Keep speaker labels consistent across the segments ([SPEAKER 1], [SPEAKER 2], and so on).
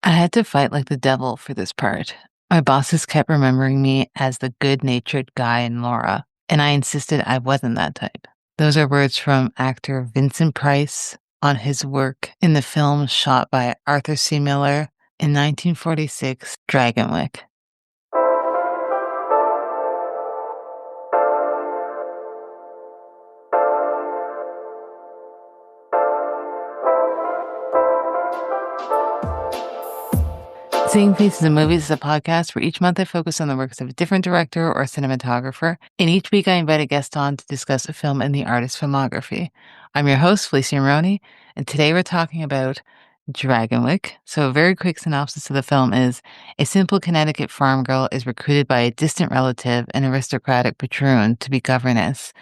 [SPEAKER 1] I had to fight like the devil for this part. My bosses kept remembering me as the good natured guy in Laura, and I insisted I wasn't that type. Those are words from actor Vincent Price on his work in the film shot by Arthur C. Miller in 1946, Dragonwyck. Seeing Faces in Movies is a podcast where each month I focus on the works of a different director or cinematographer, and each week I invite a guest on to discuss a film in the artist's filmography. I'm your host, Felicia, and today we're talking about Dragonwyck. So a very quick synopsis of the film is a simple Connecticut farm girl is recruited by a distant relative, an aristocratic patroon, to be governess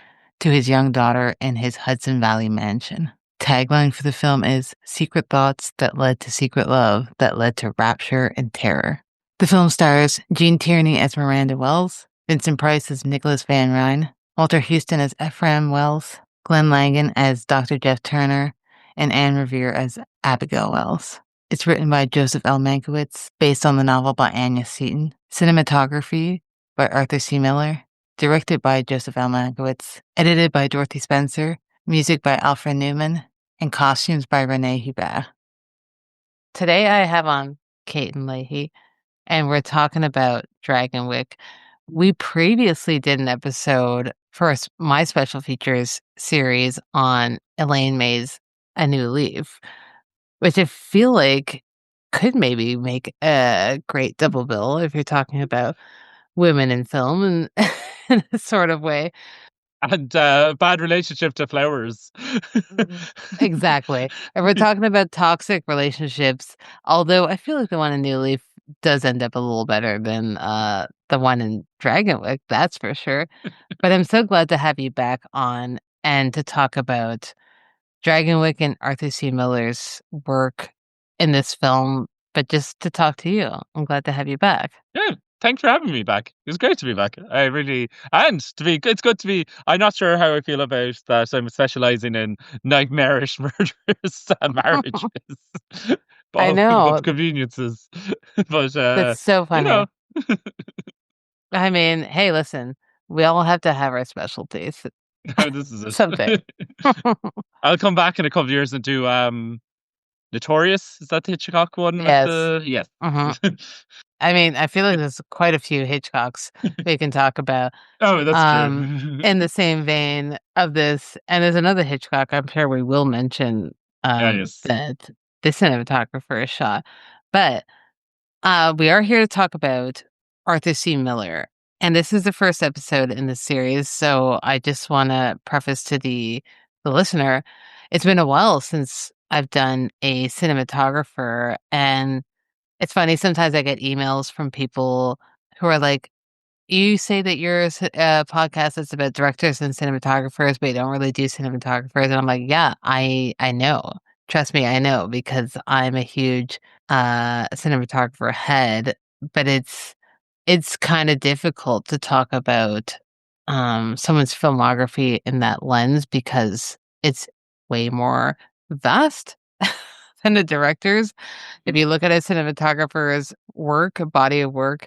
[SPEAKER 1] to his young daughter in his Hudson Valley mansion. Tagline for the film is Secret Thoughts That Led to Secret Love That Led to Rapture and Terror. The film stars Gene Tierney as Miranda Wells, Vincent Price as Nicholas Van Ryn, Walter Houston as Ephraim Wells, Glenn Langan as Dr. Jeff Turner, and Anne Revere as Abigail Wells. It's written by Joseph L. Mankiewicz, based on the novel by Anya Seton. Cinematography by Arthur C. Miller. Directed by Joseph L. Mankiewicz. Edited by Dorothy Spencer. Music by Alfred Newman. And costumes by Renee Hubert. Today I have on Cethan Leahy, and we're talking about Dragonwyck. We previously did an episode for my special features series on Elaine May's A New Leaf, which I feel like could maybe make a great double bill if you're talking about women in film and in a sort of way.
[SPEAKER 2] And bad relationship to flowers.
[SPEAKER 1] Exactly. And we're talking about toxic relationships, although I feel like the one in New Leaf does end up a little better than the one in Dragonwyck, that's for sure. But I'm so glad to have you back on and to talk about Dragonwyck and Arthur C. Miller's work in this film, but just to talk to you. I'm glad to have you back.
[SPEAKER 2] Yeah, thanks for having me back. It was great to be back. It's good to be. I'm not sure how I feel about that. I'm specializing in nightmarish murders and marriages.
[SPEAKER 1] I know.
[SPEAKER 2] Of conveniences. But,
[SPEAKER 1] That's so
[SPEAKER 2] you know,
[SPEAKER 1] funny. I mean, hey, listen, we all have to have our specialties.
[SPEAKER 2] this is it.
[SPEAKER 1] Someday.
[SPEAKER 2] I'll come back in a couple of years and do Notorious. Is that the Hitchcock one?
[SPEAKER 1] Yes.
[SPEAKER 2] Yes.
[SPEAKER 1] I mean, I feel like there's quite a few Hitchcocks we can talk about.
[SPEAKER 2] Oh, that's true.
[SPEAKER 1] In the same vein of this, and there's another Hitchcock I'm sure we will mention
[SPEAKER 2] Yes.
[SPEAKER 1] that the cinematographer is shot. But we are here to talk about Arthur C. Miller. And this is the first episode in the series, so I just want to preface to the listener, it's been a while since I've done a cinematographer, and it's funny, sometimes I get emails from people who are like, you say that you're a podcast that's about directors and cinematographers, but you don't really do cinematographers. And I'm like, yeah, I know. Trust me, I know, because I'm a huge cinematographer head, but it's kind of difficult to talk about someone's filmography in that lens because it's way more vast than the director's. If you look at a cinematographer's work, a body of work,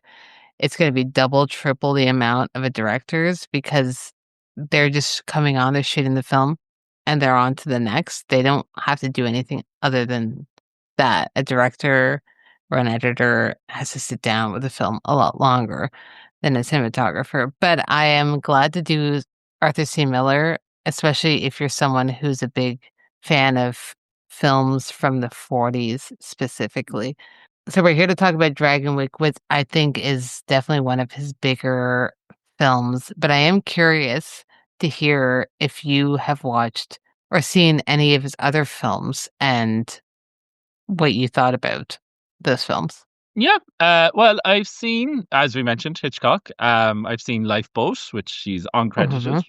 [SPEAKER 1] it's going to be double, triple the amount of a director's because they're just coming on, they're shooting the film, and they're on to the next. They don't have to do anything other than that. A director or an editor has to sit down with a film a lot longer than a cinematographer. But I am glad to do Arthur C. Miller, especially if you're someone who's a big fan of films from the 40s specifically. So we're here to talk about Dragonwyck, which I think is definitely one of his bigger films. But I am curious to hear if you have watched or seen any of his other films and what you thought about those films.
[SPEAKER 2] Yeah. Well, I've seen, as we mentioned, Hitchcock. I've seen Lifeboat, which she's uncredited.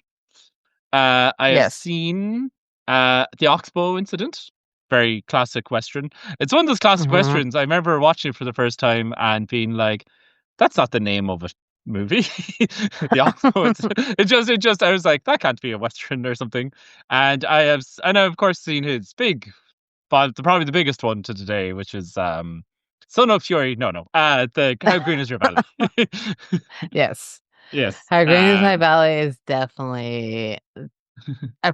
[SPEAKER 2] I have seen The Oxbow Incident. Very classic Western. It's one of those classic Westerns. I remember watching it for the first time and being like, that's not the name of a movie. The Oxbow Incident. It just, I was like, that can't be a Western or something. And I've of course seen his big, but probably the biggest one to today, which is Son of Fury. No, no. The How Green Is Your Valley?
[SPEAKER 1] Yes.
[SPEAKER 2] Yes.
[SPEAKER 1] How Green is My Ballet is definitely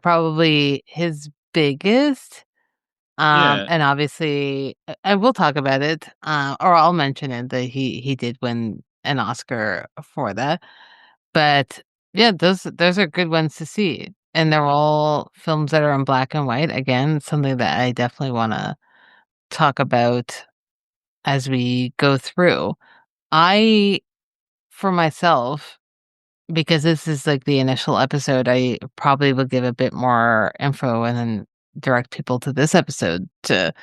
[SPEAKER 1] probably his biggest.
[SPEAKER 2] Yeah.
[SPEAKER 1] And obviously, and we'll talk about it, or I'll mention it that he did win an Oscar for that. But yeah, those are good ones to see, and they're all films that are in black and white. Again, something that I definitely want to talk about as we go through. I, for myself, because this is like the initial episode, I probably will give a bit more info and then direct people to this episode to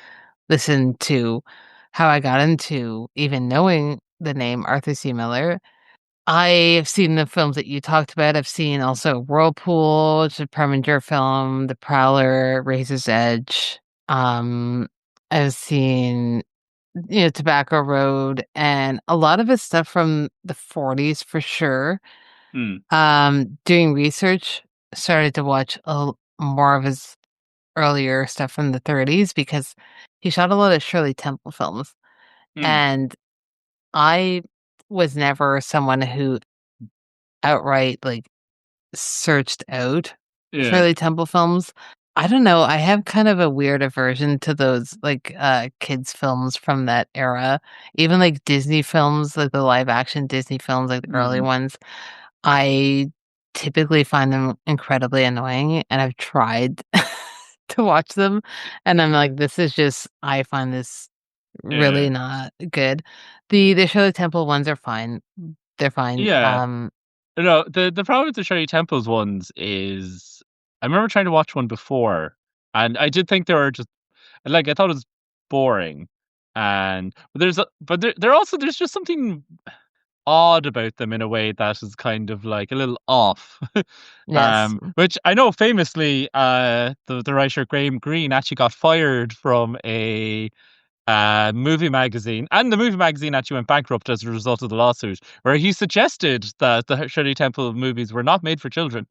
[SPEAKER 1] listen to how I got into even knowing the name Arthur C. Miller. I've seen the films that you talked about. I've seen also Whirlpool, which is a Preminger film, The Prowler, Razor's Edge. Um, I've seen, Tobacco Road, and a lot of his stuff from the 40s for sure.
[SPEAKER 2] Mm,
[SPEAKER 1] Doing research, started to watch more of his earlier stuff from the 30s because he shot a lot of Shirley Temple films.
[SPEAKER 2] mm.
[SPEAKER 1] And I was never someone who outright like searched out
[SPEAKER 2] Yeah.
[SPEAKER 1] Shirley Temple films. I don't know. I have kind of a weird aversion to those like kids films from that era. Even like Disney films, like the live action Disney films, like the early
[SPEAKER 2] Mm.
[SPEAKER 1] ones. I typically find them incredibly annoying, and I've tried to watch them, and I'm like, this is just I find this
[SPEAKER 2] Yeah.
[SPEAKER 1] really not good. The Shirley Temple ones are fine. They're fine.
[SPEAKER 2] Yeah. No, the problem with the Shirley Temples ones is I remember trying to watch one before, and I did think they were just like I thought it was boring, and but there also there's just something odd about them in a way that is kind of like a little off.
[SPEAKER 1] Yes.
[SPEAKER 2] Which I know famously, the writer Graham Greene actually got fired from a movie magazine, and the movie magazine actually went bankrupt as a result of the lawsuit, where he suggested that the Shirley Temple movies were not made for children,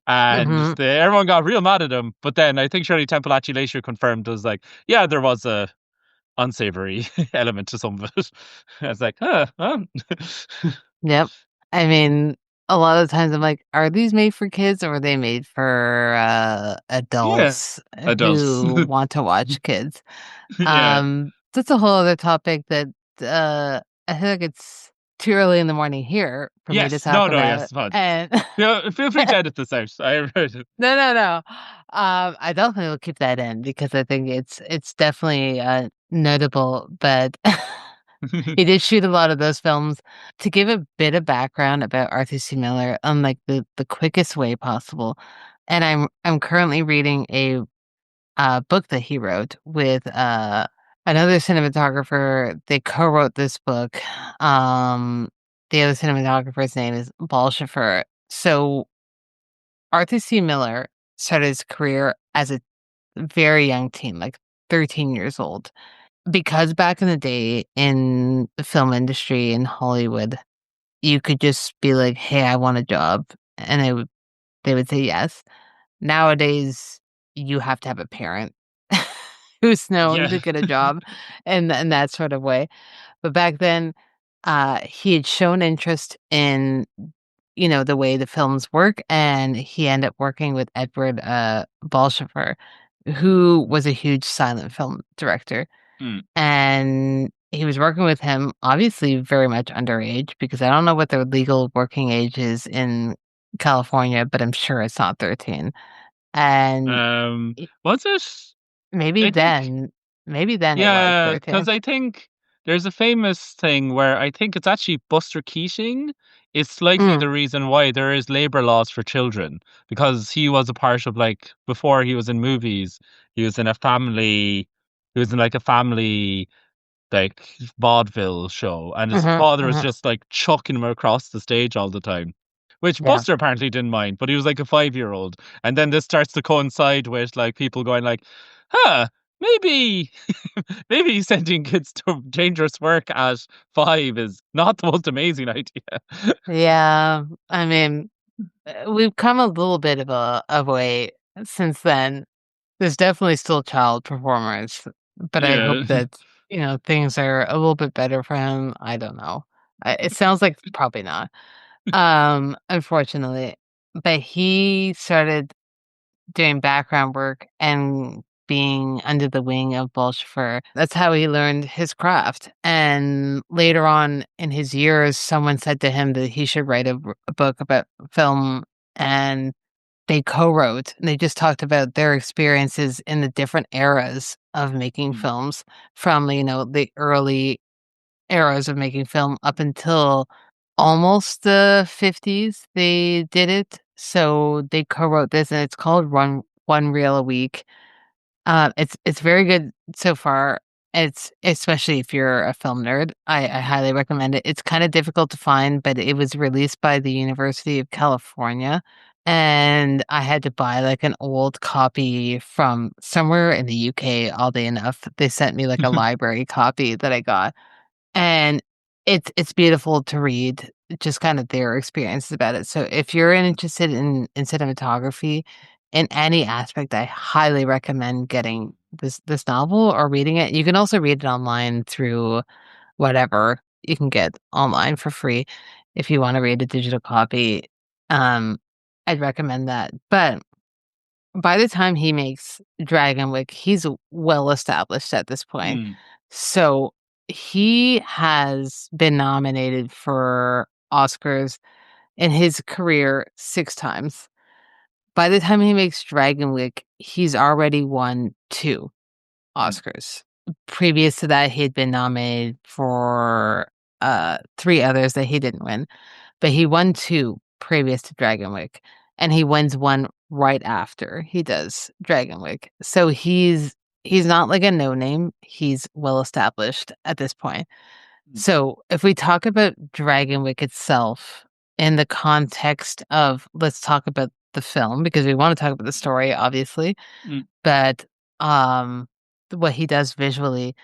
[SPEAKER 2] and
[SPEAKER 1] Hmm.
[SPEAKER 2] everyone got real mad at him. But then I think Shirley Temple actually later confirmed was like, yeah, there was a unsavory element to some of it. I was like, huh, well.
[SPEAKER 1] Yep. I mean, a lot of times I'm like, are these made for kids or are they made for
[SPEAKER 2] Yeah,
[SPEAKER 1] adults
[SPEAKER 2] adults.
[SPEAKER 1] who want to watch kids?
[SPEAKER 2] Yeah.
[SPEAKER 1] That's a whole other topic that I feel like it's too early in the morning here for me to
[SPEAKER 2] Yes.
[SPEAKER 1] talk
[SPEAKER 2] No. No.
[SPEAKER 1] about.
[SPEAKER 2] Yes. Fun.
[SPEAKER 1] And
[SPEAKER 2] Feel free to edit this out. I heard it.
[SPEAKER 1] no, no, no. I definitely will keep that in because I think it's definitely notable. But he did shoot a lot of those films. To give a bit of background about Arthur C. Miller on like the quickest way possible, and I'm currently reading a book that he wrote with another cinematographer. They co-wrote this book. Um, the other cinematographer's name is Bolshaffer. So Arthur C. Miller started his career as a very young teen, like 13 years old. Because back in the day in the film industry in Hollywood, you could just be like, "Hey, I want a job," and they would say yes. Nowadays, you have to have a parent who's known
[SPEAKER 2] Yeah.
[SPEAKER 1] to get a job in that sort of way. But back then, he had shown interest in, the way the films work, and he ended up working with Edward Bolshaffer, who was a huge silent film director.
[SPEAKER 2] Mm.
[SPEAKER 1] And he was working with him, obviously very much underage, because I don't know what their legal working age is in California, but I'm sure it's not 13. And it-
[SPEAKER 2] Was it?
[SPEAKER 1] maybe
[SPEAKER 2] I think.
[SPEAKER 1] then, maybe then it was
[SPEAKER 2] Yeah,
[SPEAKER 1] 13.
[SPEAKER 2] because I think there's a famous thing where I think it's actually Buster Keating is likely
[SPEAKER 1] Mm,
[SPEAKER 2] the reason why there is labor laws for children, because he was a part of like before he was in movies, he was in a family, he was in like a family like vaudeville show, and his
[SPEAKER 1] hmm
[SPEAKER 2] father was
[SPEAKER 1] hmm
[SPEAKER 2] just like chucking him across the stage all the time. Which
[SPEAKER 1] yeah.
[SPEAKER 2] Buster apparently didn't mind, but he was like a 5-year-old. And then this starts to coincide with like people going like, huh, maybe maybe sending kids to dangerous work at 5 is not the most amazing idea.
[SPEAKER 1] Yeah. I mean, we've come a little bit of a way since then. There's definitely still child performers, but I hope
[SPEAKER 2] Yeah.
[SPEAKER 1] that. things are a little bit better for him. I don't know. It sounds like probably not. Unfortunately, but he started doing background work and being under the wing of Bolshevik. That's how he learned his craft. And later on in his years, someone said to him that he should write a book about film, and they co-wrote. And they just talked about their experiences in the different eras of making
[SPEAKER 2] Mm,
[SPEAKER 1] films, from the early eras of making film up until almost the 50s they did it. So they co-wrote this, and it's called One Reel a Week. It's very good so far. It's especially if you're a film nerd, I highly recommend it. It's kind of difficult to find, but it was released by the University of California, and I had to buy like an old copy from somewhere in the UK. Oddly enough, they sent me like a library copy that I got, and it's beautiful to read, just kind of their experiences about it. So if you're interested in cinematography in any aspect, I highly recommend getting this novel or reading it. You can also read it online through whatever you can get online for free if you want to read a digital copy. Um, I'd recommend that. But by the time he makes Dragonwyck, he's well established at this point.
[SPEAKER 2] mm,
[SPEAKER 1] So he has been nominated for Oscars in his career 6 times. By the time he makes Dragonwyck, he's already won 2
[SPEAKER 2] mm,
[SPEAKER 1] Oscars. Previous to that, he had been nominated for 3 others that he didn't win, but he won 2 previous to Dragonwyck, and he wins 1 right after he does Dragonwyck. So he's not like a no name. He's well established at this point.
[SPEAKER 2] mm,
[SPEAKER 1] So if we talk about Dragonwyck itself in the context of, let's talk about the film, because we want to talk about the story, obviously,
[SPEAKER 2] mm,
[SPEAKER 1] but um what he does visually.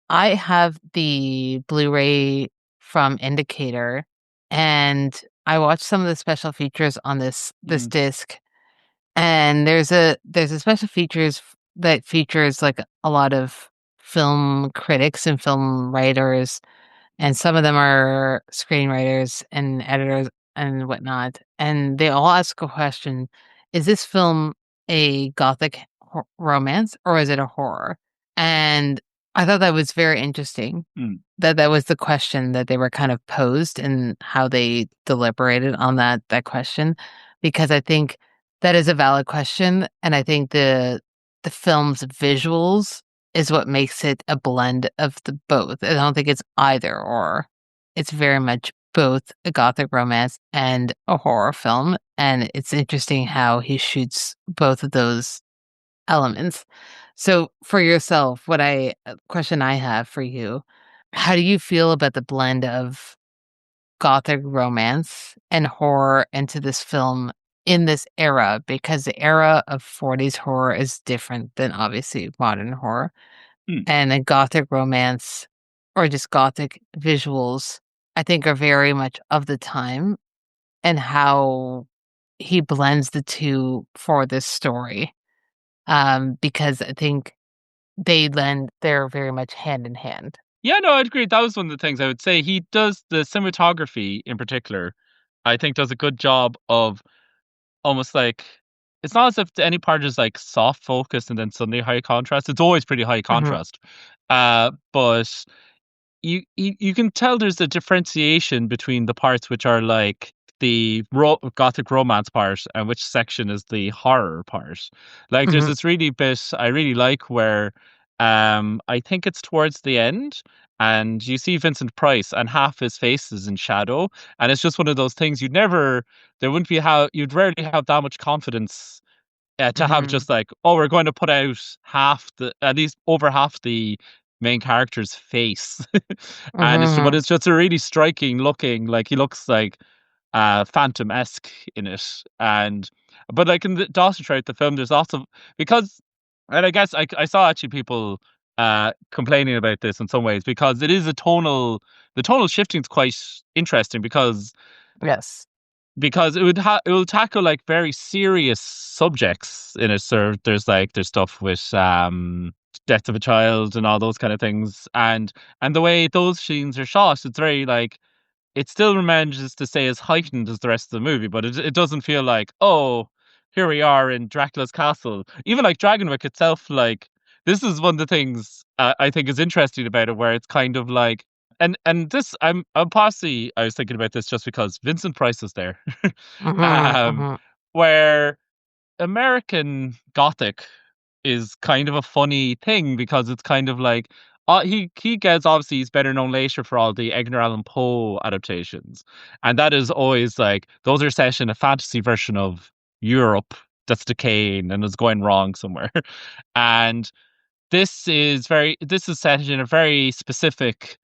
[SPEAKER 1] I have the Blu-ray from Indicator, and I watched some of the special features on this
[SPEAKER 2] mm,
[SPEAKER 1] disc, and there's a special that features like a lot of film critics and film writers, and some of them are screenwriters and editors and whatnot, and they all ask a question: is this film a gothic romance, or is it a horror? And I thought that was very interesting,
[SPEAKER 2] mm.
[SPEAKER 1] that that was the question that they were kind of posed, and how they deliberated on that question, because I think that is a valid question, and I think the film's visuals is what makes it a blend of the both. I don't think it's either or. It's very much both a gothic romance and a horror film, and it's interesting how he shoots both of those elements. So for yourself, question I have for you, how do you feel about the blend of gothic romance and horror into this film in this era? Because the era of 40s horror is different than obviously modern horror.
[SPEAKER 2] Mm.
[SPEAKER 1] And a gothic romance, or just gothic visuals, I think are very much of the time, and how he blends the two for this story. Because I think they're very much hand in hand.
[SPEAKER 2] Yeah, no, I'd agree. That was one of the things I would say. He does the cinematography in particular, I think does a good job of almost like it's not as if any part is like soft focus and then suddenly high contrast. It's always pretty high
[SPEAKER 1] Mhm,
[SPEAKER 2] contrast. But you can tell there's a differentiation between the parts which are like the gothic romance part and which section is the horror part. Like there's
[SPEAKER 1] mhm,
[SPEAKER 2] this really bit I really like where I think it's towards the end and you see Vincent Price and half his face is in shadow, and it's just one of those things there wouldn't be how you'd rarely have that much confidence to have
[SPEAKER 1] mhm,
[SPEAKER 2] just like, oh, we're going to put out at least over half the main character's face, but
[SPEAKER 1] mhm,
[SPEAKER 2] it's just a really striking looking, like he looks like Phantom esque in it, and but like in the Dawson throughout the film, there's also because, and I guess I saw actually people complaining about this in some ways because it is the tonal shifting is quite interesting
[SPEAKER 1] yes,
[SPEAKER 2] because it will tackle like very serious subjects in it. So there's stuff with death of a child and all those kind of things. And the way those scenes are shot, it's very like it still manages to stay as heightened as the rest of the movie, but it doesn't feel like, oh, here we are in Dracula's castle. Even like Dragonwyck itself, like this is one of the things I think is interesting about it, where it's kind of like, and this I'm possibly I was thinking about this just because Vincent Price is there,
[SPEAKER 1] Mm-hmm,
[SPEAKER 2] um,
[SPEAKER 1] mm-hmm.
[SPEAKER 2] where American Gothic is kind of a funny thing because it's kind of like he gets obviously he's better known later for all the Edgar Allan Poe adaptations, and that is always like those are set in a fantasy version of Europe that's decaying and is going wrong somewhere, and this is set in a very specific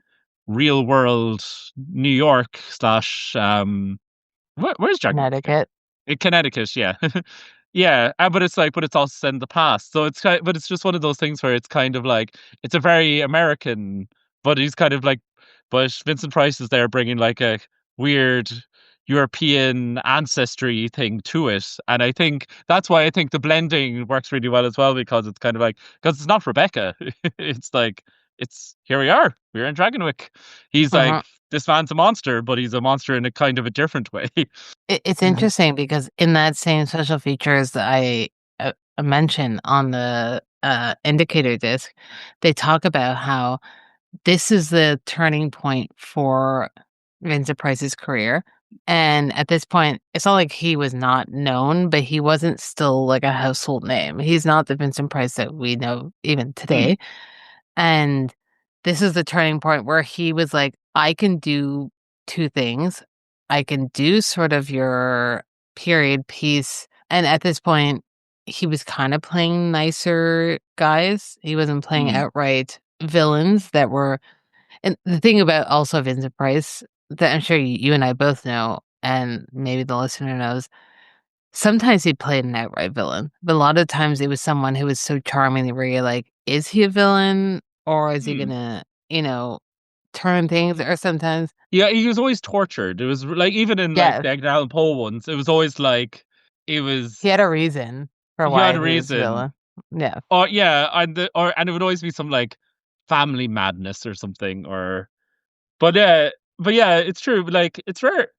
[SPEAKER 2] real world New York slash where's Dragonwyck again?
[SPEAKER 1] Connecticut.
[SPEAKER 2] In Connecticut, yeah. Yeah, but it's like, but it's also set in the past. So it's kind, but it's just one of those things where it's kind of like it's a very American, but he's kind of like, but Vincent Price is there bringing like a weird European ancestry thing to it, and I think that's why I think the blending works really well as well because it's kind of like because it's not Rebecca, it's like it's here we are, we're in Dragonwyck. He's like
[SPEAKER 1] Mm-hmm.
[SPEAKER 2] this man's a monster, but he's a monster in a kind of a different way.
[SPEAKER 1] It's interesting because in that same special features that I mentioned on the indicator disc, they talk about how this is the turning point for Vincent Price's career. And at this point, it's not like he was not known, but he wasn't still like a household name. He's not the Vincent Price that we know even
[SPEAKER 2] Mm,
[SPEAKER 1] today. And this is the turning point where he was like, I can do two things. I can do sort of your period piece. And at this point, he was kind of playing nicer guys. He wasn't playing
[SPEAKER 2] mm.
[SPEAKER 1] outright villains that were. And the thing about also Vincent Price that I'm sure you and I both know, and maybe the listener knows, sometimes he played an outright villain, but a lot of times it was someone who was so charming where you're like, is he a villain or is he
[SPEAKER 2] Hmm.
[SPEAKER 1] gonna, turn things? Or sometimes,
[SPEAKER 2] Yeah, he was always tortured. It was like even in like
[SPEAKER 1] yes,
[SPEAKER 2] the Edgar Allan Poe ones, it was always like it
[SPEAKER 1] he
[SPEAKER 2] was
[SPEAKER 1] had a reason for
[SPEAKER 2] he had
[SPEAKER 1] why
[SPEAKER 2] a
[SPEAKER 1] he was a
[SPEAKER 2] reason.
[SPEAKER 1] villain. Yeah,
[SPEAKER 2] Or yeah, and it would always be some like family madness or something or but but yeah, it's true. Like it's rare.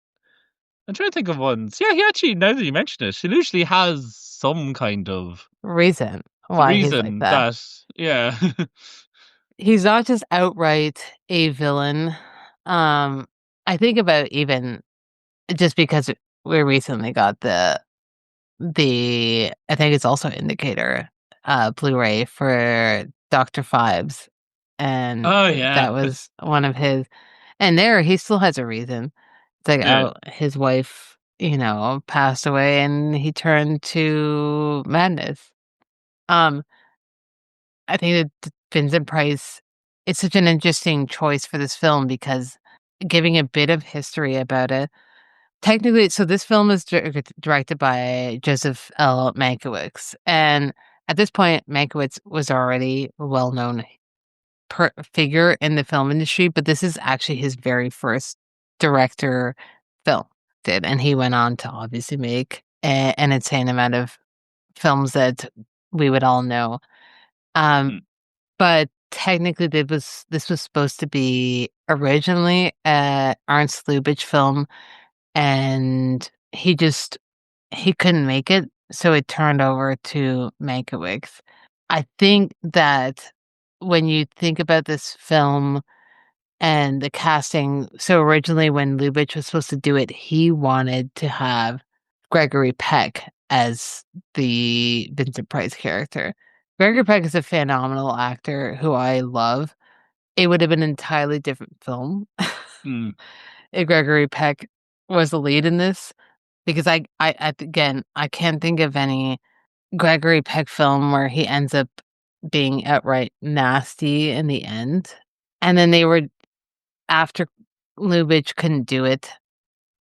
[SPEAKER 2] I'm trying to think of ones. Yeah, he actually now that you mention it, he usually has some kind of
[SPEAKER 1] reason why he's like
[SPEAKER 2] reason
[SPEAKER 1] that.
[SPEAKER 2] that yeah.
[SPEAKER 1] He's not just outright a villain. Um, I think about even just because we recently got the I think it's also Indicator Blu-ray for Dr. Phibes, and
[SPEAKER 2] Oh yeah.
[SPEAKER 1] that was one of his, and there he still has a reason. It's like,
[SPEAKER 2] Yeah.
[SPEAKER 1] oh, his wife, passed away and he turned to madness. Um, I think that Vincent Price is such an interesting choice for this film because giving a bit of history about it. Technically, so this film is directed by Joseph L. Mankiewicz, and at this point, Mankiewicz was already a well-known figure in the film industry, but this is actually his very first director film. Did and he went on to obviously make an insane amount of films that we would all know.
[SPEAKER 2] Mm,
[SPEAKER 1] But technically, this was supposed to be originally a Ernst Lubitsch film, and he couldn't make it, so it turned over to Mankiewicz. I think that when you think about this film and the casting, so originally when Lubitsch was supposed to do it, he wanted to have Gregory Peck as the Vincent Price character. Gregory Peck is a phenomenal actor who I love. It would have been an entirely different film
[SPEAKER 2] mm,
[SPEAKER 1] if Gregory Peck was the lead in this. Because again, I can't think of any Gregory Peck film where he ends up being outright nasty in the end. And then after Lubitsch couldn't do it,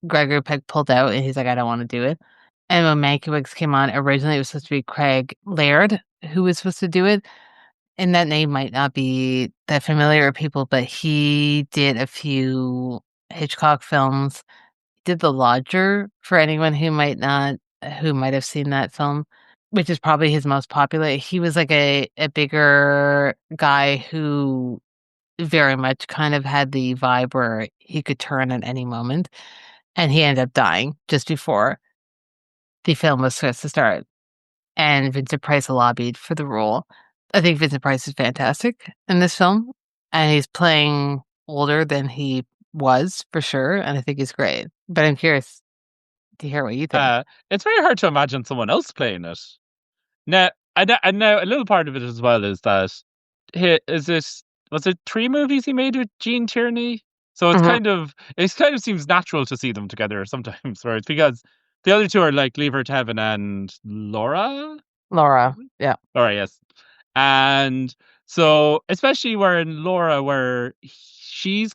[SPEAKER 1] Gregory Peck pulled out and he's like, I don't want to do it. And when Mankiewicz came on, originally it was supposed to be Craig Laird who was supposed to do it. And that name might not be that familiar to people, but he did a few Hitchcock films, did The Lodger for anyone who might have seen that film. which is probably his most popular. He was like a bigger guy who very much kind of had the vibe where he could turn at any moment, and he ended up dying just before the film was supposed to start. And Vincent Price lobbied for the role. I think Vincent Price is fantastic in this film, and he's playing older than he was for sure, and I think he's great. But I'm curious to hear what you think.
[SPEAKER 2] It's very hard to imagine someone else playing it. Now, and now a little part of it as well is that is this was it 3 movies he made with Gene Tierney? So
[SPEAKER 1] Mhm.
[SPEAKER 2] it kind of seems natural to see them together sometimes, where it's because the other two are like Leave Her to Heaven and Laura.
[SPEAKER 1] Laura, yeah.
[SPEAKER 2] Laura, yes. And so especially where in Laura where she's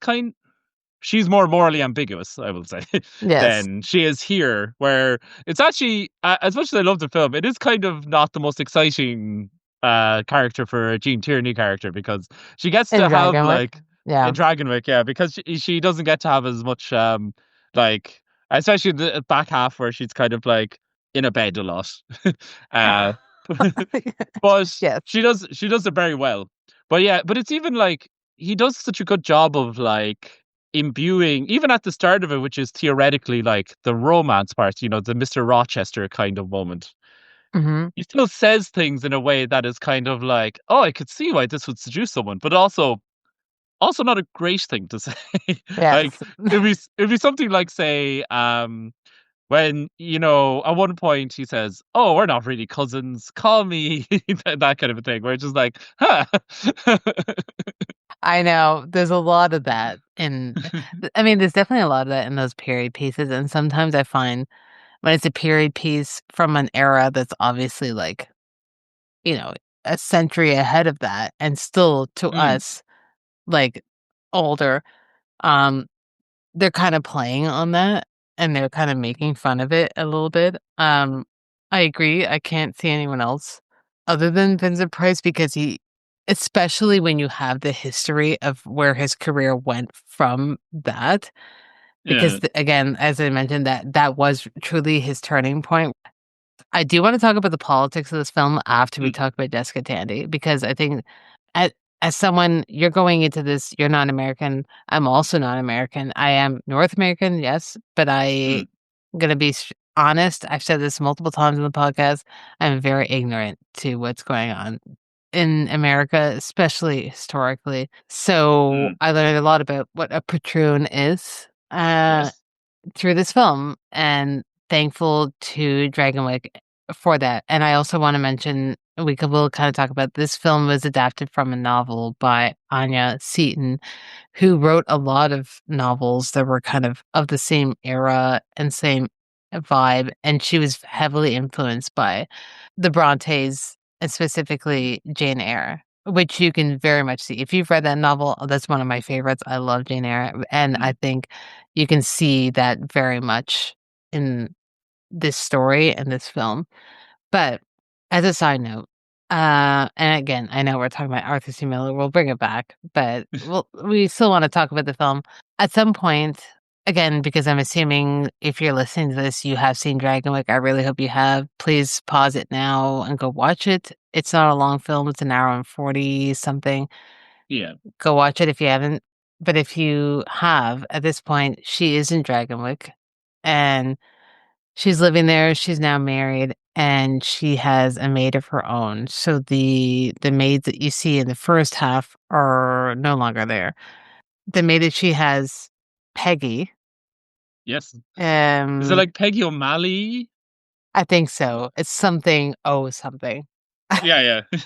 [SPEAKER 2] more morally ambiguous, I will say,
[SPEAKER 1] Yes.
[SPEAKER 2] than she is here, where it's actually, as much as I love the film, it is kind of not the most exciting character for a Gene Tierney character because she gets
[SPEAKER 1] In
[SPEAKER 2] to have
[SPEAKER 1] Dragonwyck,
[SPEAKER 2] like in
[SPEAKER 1] yeah.
[SPEAKER 2] Dragonwyck, yeah, because she doesn't get to have as much like especially the back half where she's kind of like in a bed a lot. uh but
[SPEAKER 1] Yes.
[SPEAKER 2] she does it very well. But yeah, but it's even like he does such a good job of like imbuing even at the start of it, which is theoretically like the romance part, the Mr. Rochester kind of moment.
[SPEAKER 1] Hmm.
[SPEAKER 2] He still says things in a way that is kind of like, oh, I could see why this would seduce someone, but also not a great thing to say. Like
[SPEAKER 1] Yes.
[SPEAKER 2] it'd be something like say, when at one point he says, "Oh, we're not really cousins. Call me," that kind of a thing. Where it's just like, huh.
[SPEAKER 1] I know there's a lot of that I mean, there's definitely a lot of that in those period pieces, and sometimes I find when it's a period piece from an era that's obviously like, you know, a century ahead of that and still to
[SPEAKER 2] Mm,
[SPEAKER 1] us like older, um they're kind of playing on that and they're kind of making fun of it a little bit. I agree. I can't see anyone else other than Vincent Price because especially when you have the history of where his career went from that, because
[SPEAKER 2] yeah.
[SPEAKER 1] again, as I mentioned, that was truly his turning point. I do want to talk about the politics of this film after we
[SPEAKER 2] Mm,
[SPEAKER 1] talk about Jessica Tandy because I think as, as someone you're going into this, you're not American. I'm also not American. I am North American, yes, but
[SPEAKER 2] mm,
[SPEAKER 1] I'm gonna be honest. I've said this multiple times in the podcast. I'm very ignorant to what's going on in America, especially historically. So
[SPEAKER 2] mm.
[SPEAKER 1] I learned a lot about what a patroon is.
[SPEAKER 2] Yes.
[SPEAKER 1] Through this film and thankful to Dragonwyck for that. And I also want to mention we'll kind of talk about this film was adapted from a novel by Anya Seton, who wrote a lot of novels that were kind of the same era and same vibe. And she was heavily influenced by the Brontes and specifically Jane Eyre, which you can very much see. If you've read that novel, that's one of my favorites. I love Jane Eyre. And I
[SPEAKER 2] Mm.
[SPEAKER 1] think you can see that very much in this story and this film. But as a side note, and again, I know we're talking about Arthur C. Miller. We'll bring it back, but we still want to talk about the film at some point. Again, because I'm assuming if you're listening to this, you have seen Dragonwyck. I really hope you have. Please pause it now and go watch it. It's not a long film. It's an hour and 40 something.
[SPEAKER 2] Yeah.
[SPEAKER 1] Go watch it if you haven't. But if you have, at this point, she is in Dragonwyck, and she's living there, she's now married, and she has a maid of her own. So the maids that you see in the first half are no longer there. The maid that she has, Peggy,
[SPEAKER 2] Yes. Is it
[SPEAKER 1] um,
[SPEAKER 2] like Peggy O'Malley?
[SPEAKER 1] I think so. It's something oh something.
[SPEAKER 2] Yeah, yeah.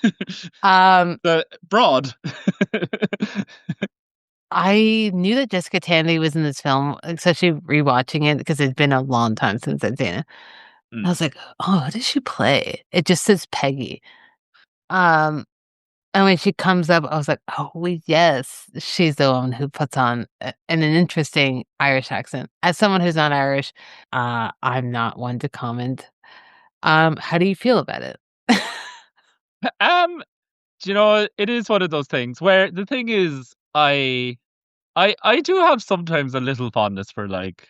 [SPEAKER 1] Um,
[SPEAKER 2] The broad.
[SPEAKER 1] I knew that Jessica Tandy was in this film, especially rewatching it because it's been a long time since I've seen it. I
[SPEAKER 2] Mm.
[SPEAKER 1] was like, "Oh, who does she play?" It just says Peggy. Um, And when she comes up, I was like, "Oh, yes, she's the one who puts on an interesting Irish accent." As someone who's not Irish, I'm not one to comment. How do you feel about it?
[SPEAKER 2] Um, do you know, it is one of those things where the thing is, I do have sometimes a little fondness for like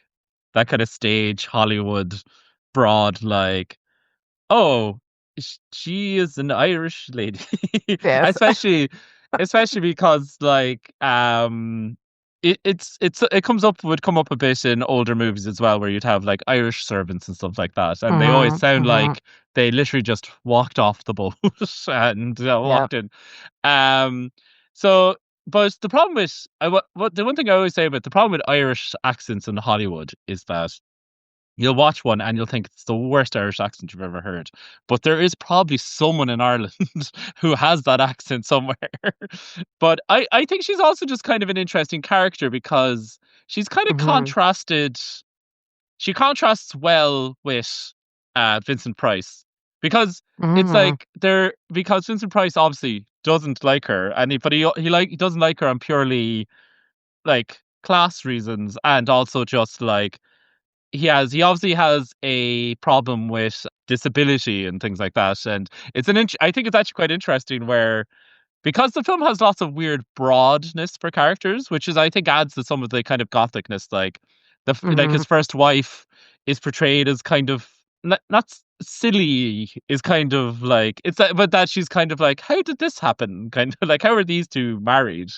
[SPEAKER 2] that kind of stage Hollywood broad, like, oh. she is an Irish lady,
[SPEAKER 1] Yes.
[SPEAKER 2] especially because like it would come up a bit in older movies as well, where you'd have like Irish servants and stuff like that, and they always
[SPEAKER 1] Hmm.
[SPEAKER 2] sound
[SPEAKER 1] Hmm.
[SPEAKER 2] like they literally just walked off the boat and
[SPEAKER 1] Yep.
[SPEAKER 2] walked in. Um, so, but the problem with what the one thing I always say about the problem with Irish accents in Hollywood is that you'll watch one and you'll think it's the worst Irish accent you've ever heard. But there is probably someone in Ireland who has that accent somewhere. But I think she's also just kind of an interesting character because she's kind of
[SPEAKER 1] Hmm.
[SPEAKER 2] contrasted. She contrasts well with Vincent Price because it's
[SPEAKER 1] Hmm.
[SPEAKER 2] like because Vincent Price obviously doesn't like her but he doesn't like her on purely like class reasons, and also just like he obviously has a problem with disability and things like that. And I think it's actually quite interesting where because the film has lots of weird broadness for characters, which is I think adds to some of the kind of gothicness. Like like
[SPEAKER 1] Hmm.
[SPEAKER 2] his first wife is portrayed as kind of not silly, is kind of like it's that, but that she's kind of like, how did this happen? Kind of like, how are these two married?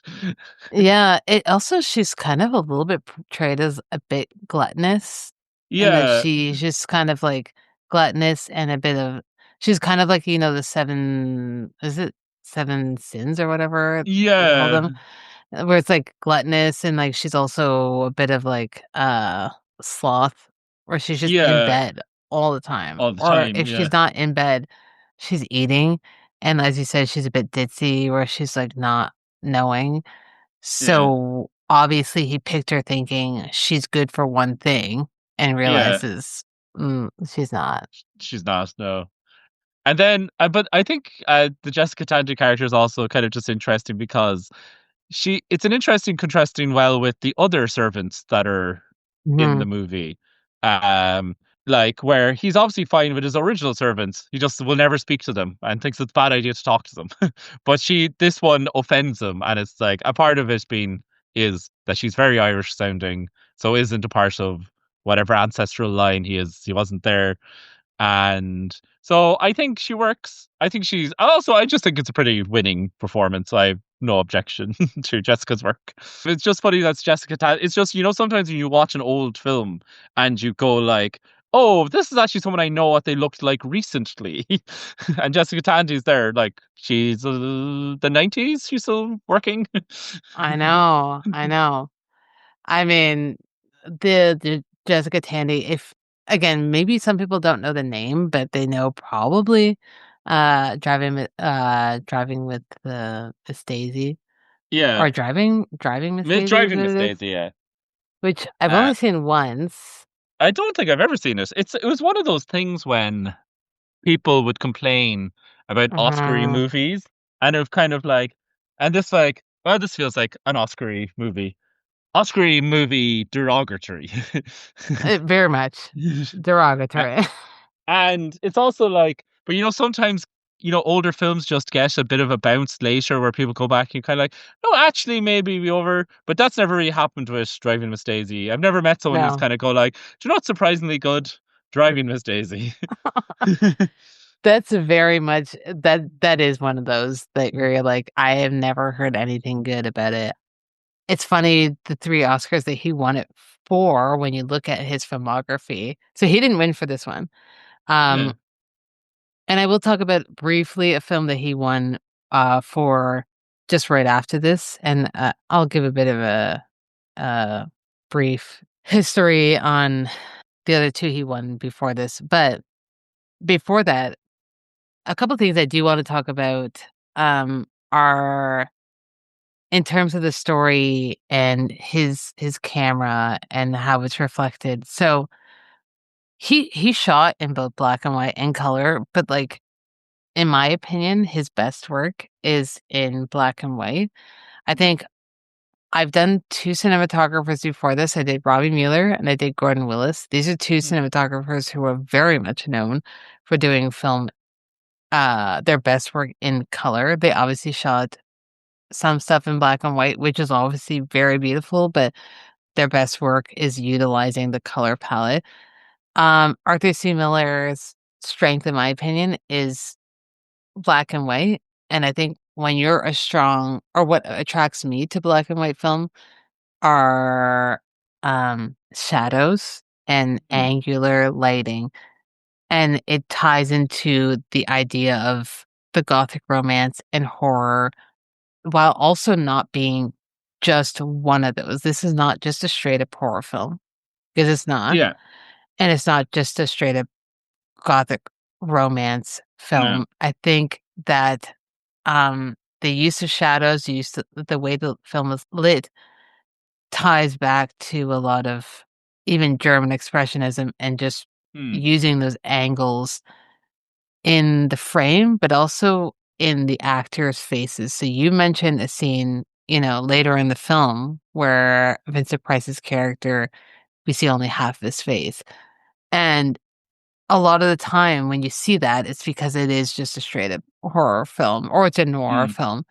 [SPEAKER 1] Yeah, it also she's kind of a little bit portrayed as a bit gluttonous, and that
[SPEAKER 2] Yeah,
[SPEAKER 1] she's just kind of like gluttonous and a bit of she's kind of like, the seven sins or whatever they call
[SPEAKER 2] yeah,
[SPEAKER 1] them, where it's like gluttonous and like she's also a bit of like sloth, where she's just in
[SPEAKER 2] yeah,
[SPEAKER 1] bed all the time.
[SPEAKER 2] all the
[SPEAKER 1] Or
[SPEAKER 2] time.
[SPEAKER 1] if
[SPEAKER 2] Yeah,
[SPEAKER 1] she's not in bed, she's eating. And as you said, she's a bit ditzy, where she's like not knowing.
[SPEAKER 2] yeah,
[SPEAKER 1] So, obviously, he picked her thinking she's good for one thing and
[SPEAKER 2] yeah.
[SPEAKER 1] realizes, she's not.
[SPEAKER 2] She's not, no. And then, but I think the Jessica Tandy character is also kind of just interesting because it's an interesting contrasting well with the other servants that are in the
[SPEAKER 1] Mhm.
[SPEAKER 2] movie. Um, like where he's obviously fine with his original servants, he just will never speak to them and thinks it's a bad idea to talk to them. But this one offends him, and it's like a part of it being is that she's very Irish sounding, so isn't a part of whatever ancestral line he is. He wasn't there, and so I think she works. I think I just think it's a pretty winning performance. I have no objection to Jessica's work. It's just funny that's It's just, sometimes when you watch an old film and you go like, oh, this is actually someone I know what they looked like recently. And Jessica Tandy's there. Like, she's the 90s. She's still working.
[SPEAKER 1] I know, I know. I mean, the Jessica Tandy, if again, maybe some people don't know the name, but they know probably, Driving with, Miss Daisy,
[SPEAKER 2] Yeah.
[SPEAKER 1] or Driving Miss Daisy is
[SPEAKER 2] Driving
[SPEAKER 1] what
[SPEAKER 2] Miss
[SPEAKER 1] it is,
[SPEAKER 2] Daisy, yeah.
[SPEAKER 1] which I've
[SPEAKER 2] Uh,
[SPEAKER 1] only seen once.
[SPEAKER 2] I don't think I've ever seen it. It was one of those things when people would complain about Oscar-y
[SPEAKER 1] Mhm.
[SPEAKER 2] movies, and it was kind of like, and this like, well, this feels like an Oscar-y movie. Oscar-y movie derogatory.
[SPEAKER 1] Very much
[SPEAKER 2] A-
[SPEAKER 1] derogatory.
[SPEAKER 2] and it's also like, but sometimes, older films just get a bit of a bounce later where people go back and kind of like, no, actually, maybe we over, but that's never really happened with Driving Miss Daisy. I've never met someone who's
[SPEAKER 1] No.
[SPEAKER 2] kind of go like, do you know what's surprisingly good? Driving Miss Daisy.
[SPEAKER 1] That's very much that is one of those that where you're like, I have never heard anything good about it. It's funny, the 3 Oscars that he won it for when you look at his filmography. So he didn't win for this one.
[SPEAKER 2] Yeah.
[SPEAKER 1] Um, and I will talk about briefly a film that he won, for just right after this, and, I'll give a bit of a brief history on the other 2 he won before this. But before that, a couple things I do wanna talk about, are in terms of the story and his camera and how it's reflected. So, he shot in both black and white and color, but, like, in my opinion, his best work is in black and white. I think I've done 2 cinematographers before this. I did Robbie Mueller and I did Gordon Willis. These are 2 cinematographers who are very much known for doing film, their best work in color. They obviously shot some stuff in black and white, which is obviously very beautiful, but their best work is utilizing the color palette. Arthur C. Miller's strength, in my opinion, is black and white, and I think when you're a strong or what attracts me to black and white film are, shadows and
[SPEAKER 2] Mm.
[SPEAKER 1] angular lighting, and it ties into the idea of the gothic romance and horror, while also not being just one of those. This is not just a straight up horror film, because it's not,
[SPEAKER 2] Yeah.
[SPEAKER 1] and it's not just a straight up gothic romance
[SPEAKER 2] No.
[SPEAKER 1] film. I think that, the use of shadows, the way the film is lit ties back to a lot of even German expressionism and just
[SPEAKER 2] Mm.
[SPEAKER 1] using those angles in the frame, but also in the actors' faces. So you mentioned a scene, later in the film where Vincent Price's character, we see only half of his face. And a lot of the time when you see that, it's because it is just a straight up horror film or it's a noir
[SPEAKER 2] Mm.
[SPEAKER 1] film.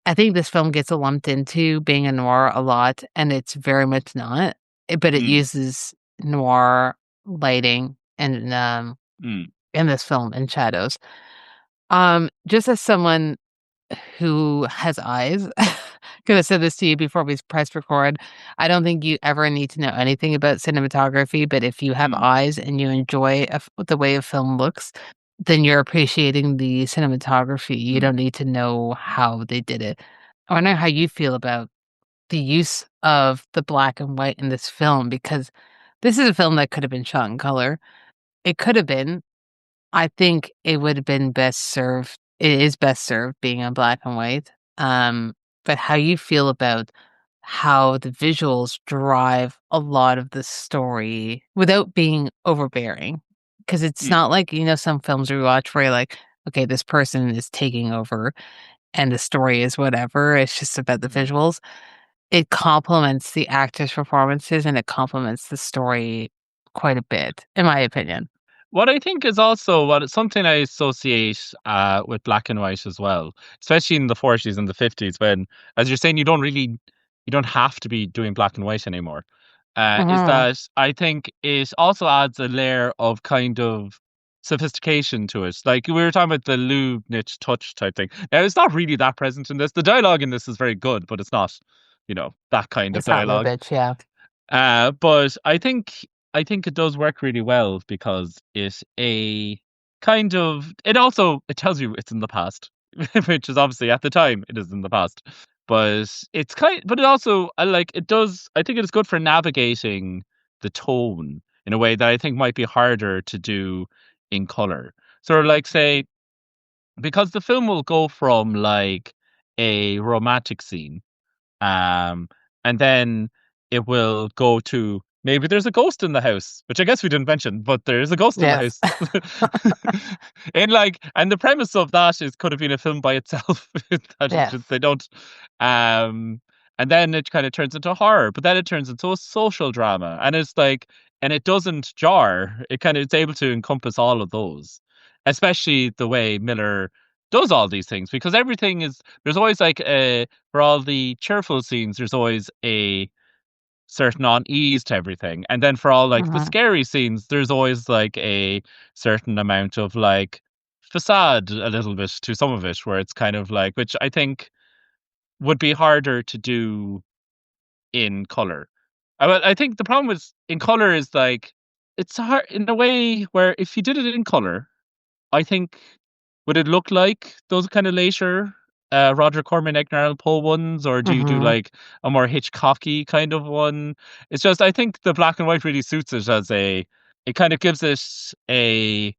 [SPEAKER 1] I think this film gets lumped into being a noir a lot, and it's very much not, but it
[SPEAKER 2] Mm.
[SPEAKER 1] uses noir lighting and,
[SPEAKER 2] Mm.
[SPEAKER 1] in this film, and shadows. Just as someone who has eyes, could have said this to you before we pressed record. I don't think you ever need to know anything about cinematography, but if you have
[SPEAKER 2] Mm.
[SPEAKER 1] eyes and you enjoy the way a film looks, then you're appreciating the cinematography. You
[SPEAKER 2] Mm.
[SPEAKER 1] don't need to know how they did it. I wonder how you feel about the use of the black and white in this film, because this is a film that could have been shot in color. It could have been. I think it would have been best served it is best served being in black and white, but how you feel about how the visuals drive a lot of the story without being overbearing, because it's
[SPEAKER 2] Mm.
[SPEAKER 1] not like, some films we watch where you're like, "Okay, this person is taking over and the story is whatever, it's just about the
[SPEAKER 2] Mm.
[SPEAKER 1] visuals." It complements the actors' performances and it complements the story quite a bit, in my opinion.
[SPEAKER 2] What I think is also something I associate with black and white as well, especially in the 40s and the 50s, when, as you're saying, you don't have to be doing black and white anymore. Is
[SPEAKER 1] Mhm.
[SPEAKER 2] that I think it also adds a layer of kind of sophistication to it. Like we were talking about the lube niche touch type thing. Now it's not really that present in this. The dialogue in this is very good, but it's not, that kind of
[SPEAKER 1] It's not
[SPEAKER 2] dialogue.
[SPEAKER 1] Lubitsch, yeah.
[SPEAKER 2] But I think it does work really well because it tells you it's in the past, which is obviously at the time it is in the past. But it also I think it is good for navigating the tone in a way that I think might be harder to do in color. So like say because the film will go from like a romantic scene um, and then it will go to maybe there's a ghost in the house, which I guess we didn't mention, but there is a ghost in the
[SPEAKER 1] Yes.
[SPEAKER 2] house. And the premise of that is could have been a film by itself.
[SPEAKER 1] Yes.
[SPEAKER 2] They don't. Um, and then it kind of turns into horror, but then it turns into a social drama, and and it doesn't jar. It's able to encompass all of those, especially the way Miller does all these things because there's always for all the cheerful scenes, there's always a certain unease to everything. And then for all like the
[SPEAKER 1] Mhm.
[SPEAKER 2] scary scenes, there's always like a certain amount of like facade a little bit to some of it, where it's kind of like, which I think would be harder to do in color. I think the problem with in color is like, it's hard in a way where if you did it in color, I think would it look like those kind of later Roger Corman, Edgar Allan Poe ones, or do you do
[SPEAKER 1] Mhm.
[SPEAKER 2] like a more Hitchcocky kind of one? It's just I think the black and white really suits it it kind of gives it a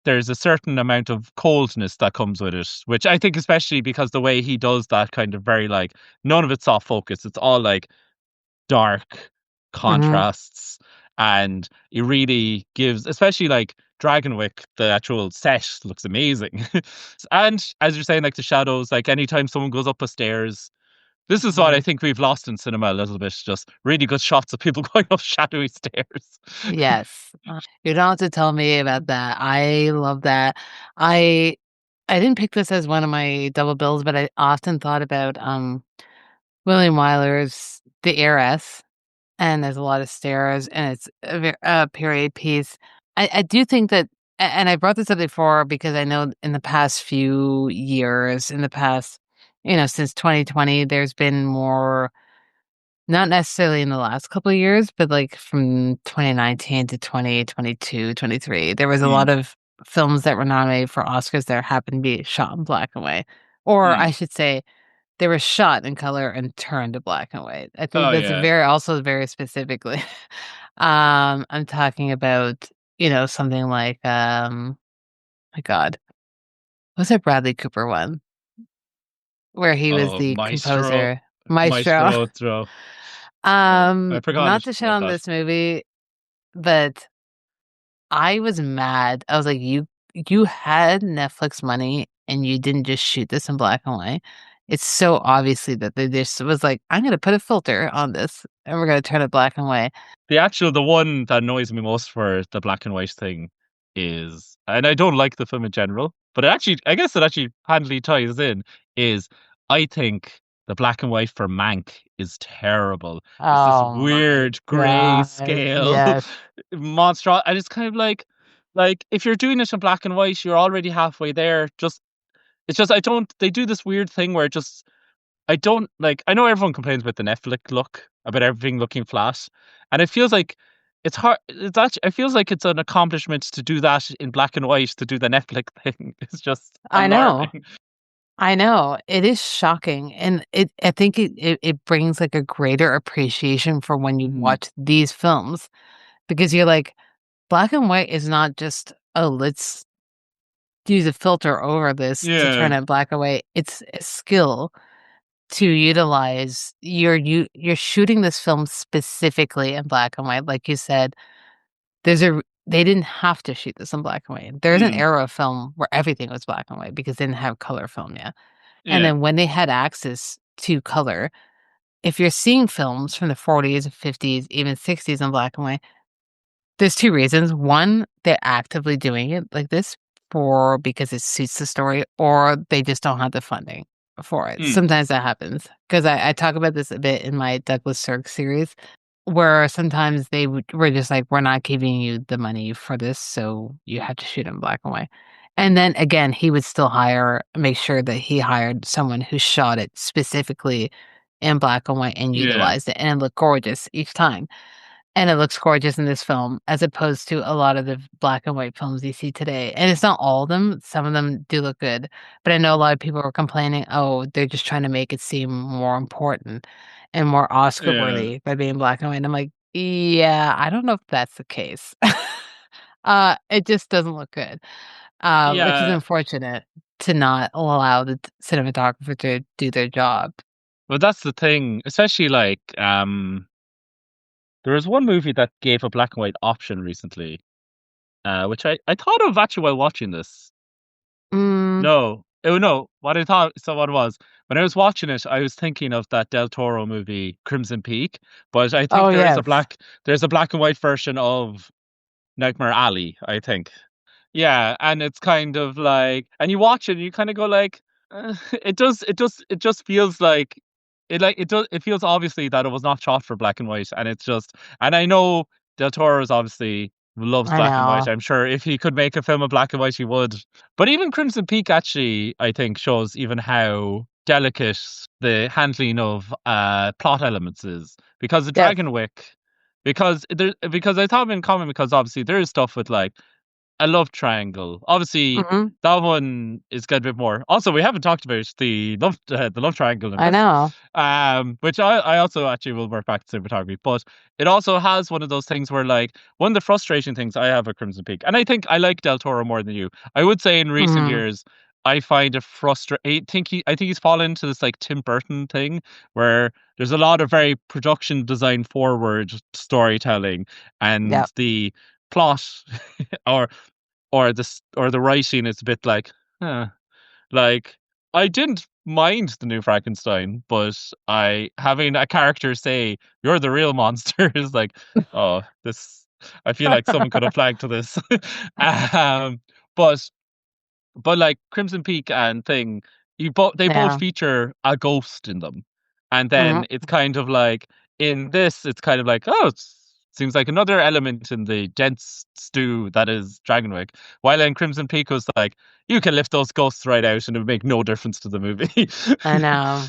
[SPEAKER 2] there's a certain amount of coldness that comes with it, which I think especially because the way he does that kind of very like none of it's soft focus. It's all like dark
[SPEAKER 1] Mhm.
[SPEAKER 2] contrasts, and it really gives, especially like Dragonwyck, the actual set looks amazing. And as you're saying, like the shadows, like anytime someone goes up a stairs, this is what I
[SPEAKER 1] Mhm.
[SPEAKER 2] think we've lost in cinema a little bit. Just really good shots of people going up shadowy stairs.
[SPEAKER 1] Yes. You don't have to tell me about that. I love that. I I didn't pick this as one of my double bills, but I often thought about, William Wyler's The Heiress, and there's a lot of stairs, and it's a period piece. I do think that, and I brought this up before because I know in the past few years, in the past, since 2020, there's been more, not necessarily in the last couple of years, but like from 2019 to 2022, 23, there was a
[SPEAKER 2] Mm,
[SPEAKER 1] lot of films that were nominated for Oscars that happened to be shot in black and white. Or I
[SPEAKER 2] mm.
[SPEAKER 1] should say, they were shot in color and turned to black and white. I think
[SPEAKER 2] Oh
[SPEAKER 1] that's
[SPEAKER 2] yeah.
[SPEAKER 1] also very specifically. I'm talking about, something like, my God, what's that Bradley Cooper one where he was
[SPEAKER 2] Oh,
[SPEAKER 1] the
[SPEAKER 2] Maestro,
[SPEAKER 1] composer, Maestro?
[SPEAKER 2] Maestro throw. I forgot
[SPEAKER 1] Not to shit
[SPEAKER 2] about
[SPEAKER 1] on
[SPEAKER 2] that.
[SPEAKER 1] this movie, but I was mad. I was like, you had Netflix money and you didn't just shoot this in black and white. It's so obviously that they just was like, I'm gonna put a filter on this and we're gonna turn it black and white.
[SPEAKER 2] The one that annoys me most for the black and white thing is, and I don't like the film in general, but I guess it actually handily ties in, is I think the black and white for Mank is terrible. It's this
[SPEAKER 1] Oh my
[SPEAKER 2] weird gray
[SPEAKER 1] God.
[SPEAKER 2] scale
[SPEAKER 1] Yes.
[SPEAKER 2] monster, and it's kind of like if you're doing it in black and white, you're already halfway there. It's just I don't. They do this weird thing where it just I don't like. I know everyone complains about the Netflix look, about everything looking flat, and it feels like it's hard. It's actually, it feels like it's an accomplishment to do that in black and white. To do the Netflix thing, it's just
[SPEAKER 1] I know.
[SPEAKER 2] alarming.
[SPEAKER 1] I know. It is shocking. And I think it brings like a greater appreciation for when you
[SPEAKER 2] Mm.
[SPEAKER 1] watch these films because you're like, black and white is not just, oh, let's use a filter over this to turn
[SPEAKER 2] Yeah.
[SPEAKER 1] it black and white. It's a skill to utilize. You're shooting this film specifically in black and white. Like you said, they didn't have to shoot this in black and white. There's an
[SPEAKER 2] Mm.
[SPEAKER 1] era of film where everything was black and white because they didn't have color film yet. And
[SPEAKER 2] Yeah.
[SPEAKER 1] then when they had access to color, if you're seeing films from the 40s, 50s, even 60s in black and white, there's 2 reasons. One, they're actively doing it like this because it suits the story, or they just don't have the funding for it.
[SPEAKER 2] Mm.
[SPEAKER 1] Sometimes that happens because I talk about this a bit in my Douglas Sirk series, where sometimes were just like, we're not giving you the money for this, so you have to shoot in black and white. And then again, he would still make sure that he hired someone who shot it specifically in black and white and
[SPEAKER 2] Yeah.
[SPEAKER 1] utilized it, and it looked gorgeous each time. And it looks gorgeous in this film, as opposed to a lot of the black and white films you see today. And it's not all of them. Some of them do look good. But I know a lot of people were complaining, oh, they're just trying to make it seem more important and more Oscar
[SPEAKER 2] Yeah.
[SPEAKER 1] worthy by being black and white. And I'm like, yeah, I don't know if that's the case. It just doesn't look good. Which is
[SPEAKER 2] Yeah.
[SPEAKER 1] unfortunate to not allow the cinematographer to do their job.
[SPEAKER 2] But that's the thing, especially like there was one movie that gave a black and white option recently, which I thought of actually while watching this.
[SPEAKER 1] Mm,
[SPEAKER 2] No. Oh no. What I thought so what it was when I was watching it, I was thinking of that Del Toro movie, Crimson Peak. But I
[SPEAKER 1] oh
[SPEAKER 2] think
[SPEAKER 1] yes,
[SPEAKER 2] there's a black and white version of Nightmare Alley, I think. Yeah, and it's kind of like, and you watch it and you kind of go like, it just feels like it feels obviously that it was not shot for black and white, and it's just, and I know Del Toro is obviously loves
[SPEAKER 1] I
[SPEAKER 2] black and white.
[SPEAKER 1] know.
[SPEAKER 2] I'm sure if he could make a film of black and white, he would. But even Crimson Peak actually, I think, shows even how delicate the handling of plot elements is, because the
[SPEAKER 1] Yes.
[SPEAKER 2] Dragonwyck, because I thought in common, because obviously there is stuff with like a love triangle. Obviously,
[SPEAKER 1] Mhm.
[SPEAKER 2] that one is got a bit more. Also, we haven't talked about the love triangle in
[SPEAKER 1] I
[SPEAKER 2] this,
[SPEAKER 1] know.
[SPEAKER 2] which I also actually will work back to cinematography. But it also has one of those things where, like, one of the frustrating things I have at Crimson Peak, and I think I like Del Toro more than you. I would say in recent
[SPEAKER 1] Mhm.
[SPEAKER 2] years, I find it frustrating. I think he's fallen into this like Tim Burton thing where there's a lot of very production design forward storytelling, and
[SPEAKER 1] Yep.
[SPEAKER 2] the plot or or the writing is a bit like, huh. Like, I didn't mind the new Frankenstein, but I having a character say you're the real monster is like, oh, this. I feel like someone could have flagged to this. um, but like Crimson Peak and Thing, they both
[SPEAKER 1] Yeah.
[SPEAKER 2] feature a ghost in them, and then
[SPEAKER 1] Mhm.
[SPEAKER 2] it's kind of like in this, it's kind of like, oh, seems like another element in the dense stew that is Dragonwyck. While in Crimson Peak was like, you can lift those ghosts right out and it would make no difference to the movie.
[SPEAKER 1] I know.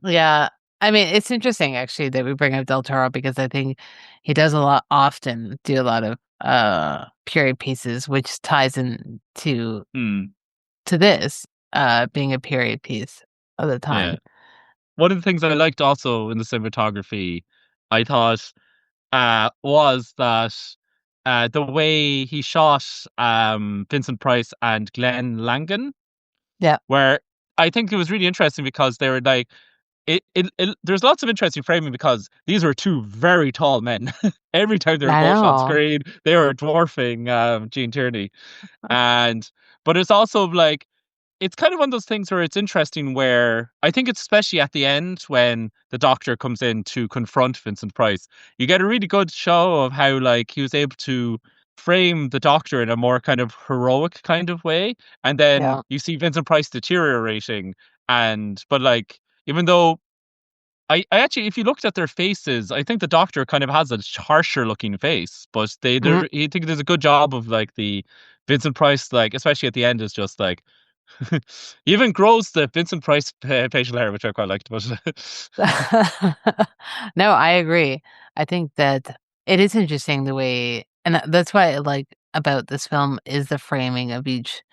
[SPEAKER 1] Yeah. I mean, it's interesting actually that we bring up Del Toro because I think he does often do a lot of period pieces, which ties in
[SPEAKER 2] Hmm.
[SPEAKER 1] to this being a period piece of the
[SPEAKER 2] Yeah.
[SPEAKER 1] time.
[SPEAKER 2] One of the things I liked also in the cinematography, I thought, was that the way he shot Vincent Price and Glenn Langan,
[SPEAKER 1] Yeah.
[SPEAKER 2] where I think it was really interesting because they were like, there's lots of interesting framing because these were two very tall men. Every time they were
[SPEAKER 1] I
[SPEAKER 2] both on
[SPEAKER 1] know.
[SPEAKER 2] screen, they were dwarfing Gene Tierney. And, but it's also like, it's kind of one of those things where it's interesting where I think it's especially at the end when the doctor comes in to confront Vincent Price, you get a really good show of how like he was able to frame the doctor in a more kind of heroic kind of way. And then
[SPEAKER 1] Yeah.
[SPEAKER 2] you see Vincent Price deteriorating but like even though I actually, if you looked at their faces, I think the doctor kind of has a harsher looking face, but
[SPEAKER 1] Mhm.
[SPEAKER 2] he think there's a good job of like the Vincent Price, like especially at the end, is just like he even grows the Vincent Price facial hair, which I quite liked. But
[SPEAKER 1] No, I agree. I think that it is interesting the way, and that's what I like about this film is the framing of each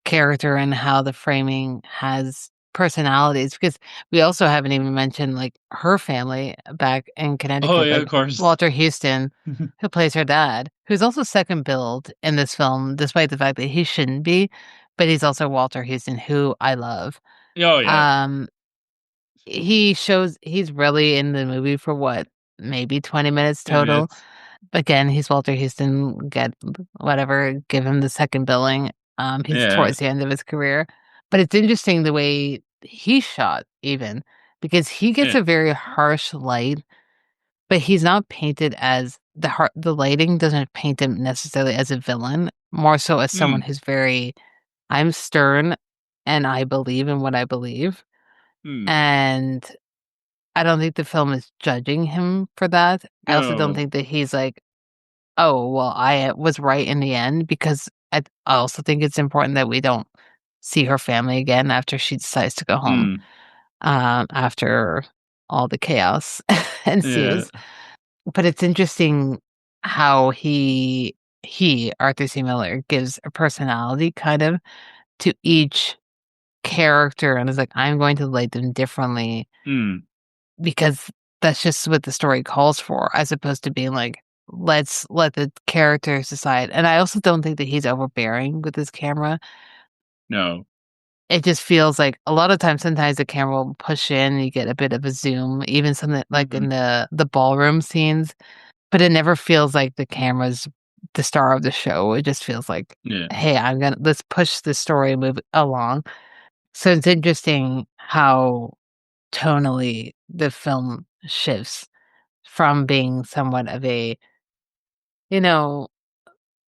[SPEAKER 1] character and how the framing has personalities. Because we also haven't even mentioned like her family back in
[SPEAKER 2] oh
[SPEAKER 1] Connecticut,
[SPEAKER 2] yeah, of
[SPEAKER 1] like
[SPEAKER 2] course.
[SPEAKER 1] Walter Houston, who plays her dad, who's also second billed in this film, despite the fact that he shouldn't be, but he's also Walter Houston, who I love.
[SPEAKER 2] Oh yeah,
[SPEAKER 1] Um, he's really in the movie for what, maybe 20 minutes
[SPEAKER 2] 20 minutes.
[SPEAKER 1] total. Again, he's Walter Houston, get whatever, give him the second billing. He's
[SPEAKER 2] Yeah.
[SPEAKER 1] towards the end of his career. But it's interesting the way he's shot even because he gets
[SPEAKER 2] Yeah.
[SPEAKER 1] a very harsh light, but he's not painted as the lighting doesn't paint him necessarily as a villain, more so as someone
[SPEAKER 2] Hmm.
[SPEAKER 1] who's very I'm stern and I believe in what I believe.
[SPEAKER 2] Hmm.
[SPEAKER 1] And I don't think the film is judging him for that. I also don't
[SPEAKER 2] No.
[SPEAKER 1] think that he's like, "Oh, well, I was right in the end," because I also think it's important that we don't see her family again after she decides to go home,
[SPEAKER 2] Hmm.
[SPEAKER 1] after all the chaos
[SPEAKER 2] Yeah.
[SPEAKER 1] ensues. But it's interesting how Arthur C. Miller, gives a personality kind of to each character and is like, "I'm going to light them differently."
[SPEAKER 2] Hmm.
[SPEAKER 1] Because that's just what the story calls for, as opposed to being like, "Let's let the characters decide." And I also don't think that he's overbearing with his camera.
[SPEAKER 2] No.
[SPEAKER 1] It just feels like a lot of times, sometimes the camera will push in, you get a bit of a zoom, even something like
[SPEAKER 2] Hmm.
[SPEAKER 1] in the ballroom scenes, but it never feels like the camera's the star of the show. It just feels like,
[SPEAKER 2] Yeah.
[SPEAKER 1] "Hey, let's push the story and move it along." So it's interesting how tonally the film shifts from being somewhat of a, you know,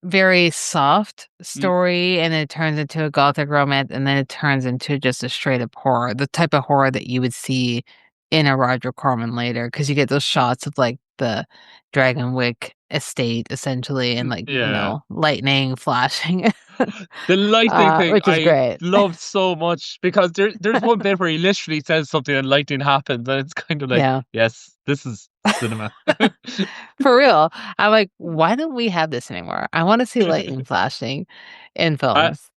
[SPEAKER 1] very soft
[SPEAKER 2] Hmm.
[SPEAKER 1] story, and it turns into a gothic romance, and then it turns into just a straight up horror, the type of horror that you would see in a Roger Corman later, because you get those shots of like the Dragonwyck estate essentially, and like,
[SPEAKER 2] Yeah.
[SPEAKER 1] lightning flashing,
[SPEAKER 2] The lightning thing
[SPEAKER 1] which is
[SPEAKER 2] I
[SPEAKER 1] great.
[SPEAKER 2] loved so much because there's one bit where he literally says something and lightning happens and it's kind of like,
[SPEAKER 1] Yeah.
[SPEAKER 2] yes, this is cinema.
[SPEAKER 1] For real. I'm like, "Why don't we have this anymore? I wanna see lightning flashing in
[SPEAKER 2] uh,
[SPEAKER 1] films."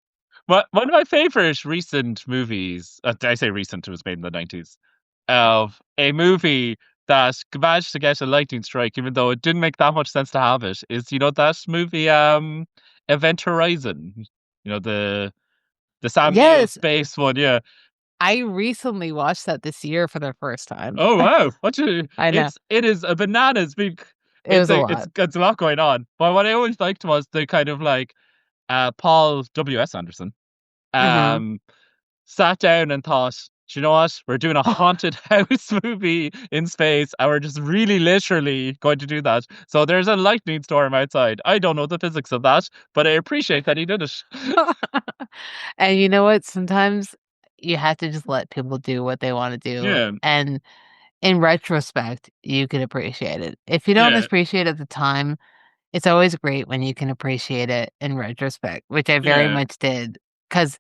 [SPEAKER 2] one of my favorite recent movies, I say recent, it was made in the 90s, of a movie that managed to get a lightning strike, even though it didn't make that much sense to have it, is, that movie, Event Horizon, the Sam Neill
[SPEAKER 1] Yes,
[SPEAKER 2] space one, yeah.
[SPEAKER 1] I recently watched that this year for the first time.
[SPEAKER 2] Oh wow!
[SPEAKER 1] I know.
[SPEAKER 2] It is a bananas big.
[SPEAKER 1] It was a lot.
[SPEAKER 2] It's a lot going on. But what I always liked was the kind of like Paul W.S. Anderson
[SPEAKER 1] Mhm.
[SPEAKER 2] um sat down and thought, "Do you know what? We're doing a haunted house movie in space, and we're just really literally going to do that." So there's a lightning storm outside. I don't know the physics of that, but I appreciate that he did it.
[SPEAKER 1] And you know what? Sometimes you have to just let people do what they wanna do,
[SPEAKER 2] Yeah.
[SPEAKER 1] and in retrospect, you can appreciate it. If you don't
[SPEAKER 2] Yeah,
[SPEAKER 1] appreciate it at the time, it's always great when you can appreciate it in retrospect, which I very
[SPEAKER 2] yeah.
[SPEAKER 1] much did. Because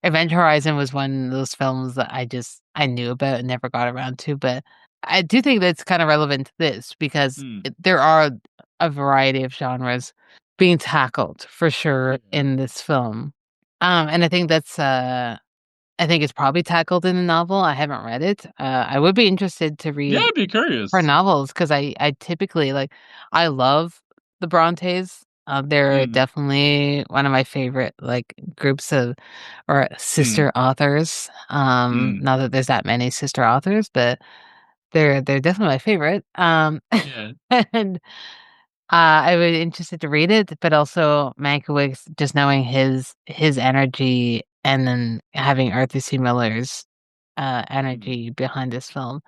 [SPEAKER 1] Event Horizon was one of those films that I knew about and never got around to, but I do think that's kind of relevant to this because
[SPEAKER 2] Mm,
[SPEAKER 1] there are a variety of genres being tackled for sure
[SPEAKER 2] yeah.
[SPEAKER 1] in this film. And I think I think it's probably tackled in the novel. I haven't read it. I would be interested to
[SPEAKER 2] Yeah,
[SPEAKER 1] read
[SPEAKER 2] I'd be
[SPEAKER 1] her
[SPEAKER 2] curious.
[SPEAKER 1] novels because I typically like I love the Brontes. They're
[SPEAKER 2] Mm,
[SPEAKER 1] definitely one of my favorite like groups of or
[SPEAKER 2] mm,
[SPEAKER 1] sister authors.
[SPEAKER 2] mm.
[SPEAKER 1] Not that there's that many sister authors, but they're definitely my favorite.
[SPEAKER 2] Yeah.
[SPEAKER 1] And I was interested to read it, but also Mankiewicz, just knowing his energy and then having Arthur C. Miller's
[SPEAKER 2] Mm,
[SPEAKER 1] energy behind this film.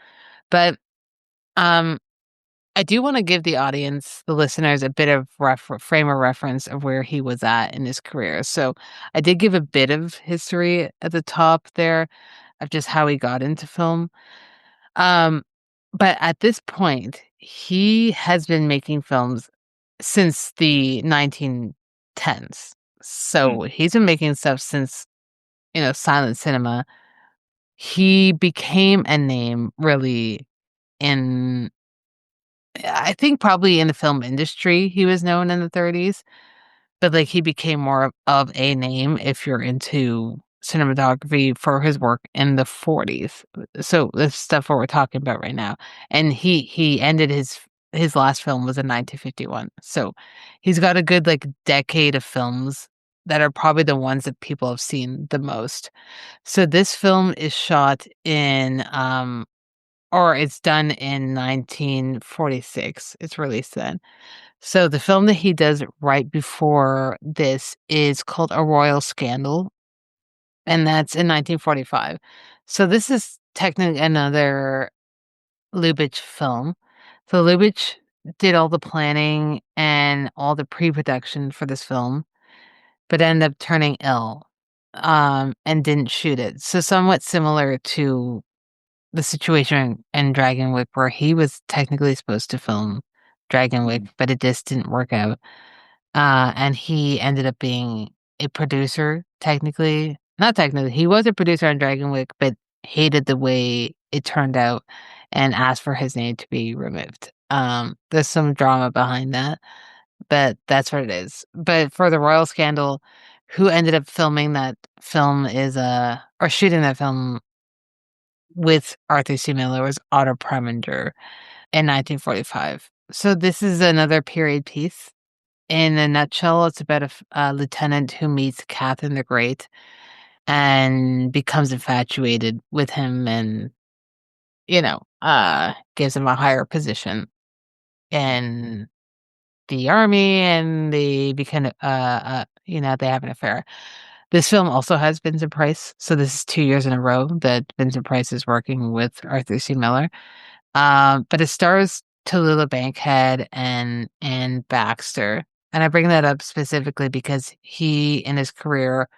[SPEAKER 1] But um I do want to give the audience, the listeners, a bit of frame of reference of where he was at in his career. So I did give a bit of history at the top there of just how he got into film. Um, but at this point, he has been making films since the 1910s. So
[SPEAKER 2] mm,
[SPEAKER 1] he's been making stuff since, silent cinema. He became a name really in I think probably in the film industry, he was known in the 30s, but, like, he became more of a name if you're into cinematography for his work in the 40s. So, this stuff what we're talking about right now, and he ended his last film was in 1951. So, he's got a good, like, decade of films that are probably the ones that people have seen the most. So, this film is shot in, or it's done in 1946. It's released then. So the film that he does right before this is called A Royal Scandal, and that's in 1945. So this is technically another Lubitsch film. So Lubitsch did all the planning and all the pre-production for this film, but ended up turning ill, and didn't shoot it. So somewhat similar to the situation in Dragonwyck where he was technically supposed to film Dragonwyck,
[SPEAKER 2] mm,
[SPEAKER 1] but it just didn't work out. And he ended up being a producer, technically. Not technically, he was a producer on Dragonwyck, but hated the way it turned out and asked for his name to be removed. There's some drama behind that, but that's what it is. But for the Royal Scandal, who ended up filming that film is or shooting that film with Arthur C. Miller was Otto Preminger in 1945. So this is another period piece. In a nutshell, it's about a lieutenant who meets Catherine the Great and becomes infatuated with him and, gives him a higher position
[SPEAKER 2] mm,
[SPEAKER 1] in the army and they become, they have an affair. This film also has Vincent Price. So this is 2 years in a row that Vincent Price is working with Arthur C. Miller. But it stars Tallulah Bankhead and Baxter. And I bring that up specifically because he, in his career,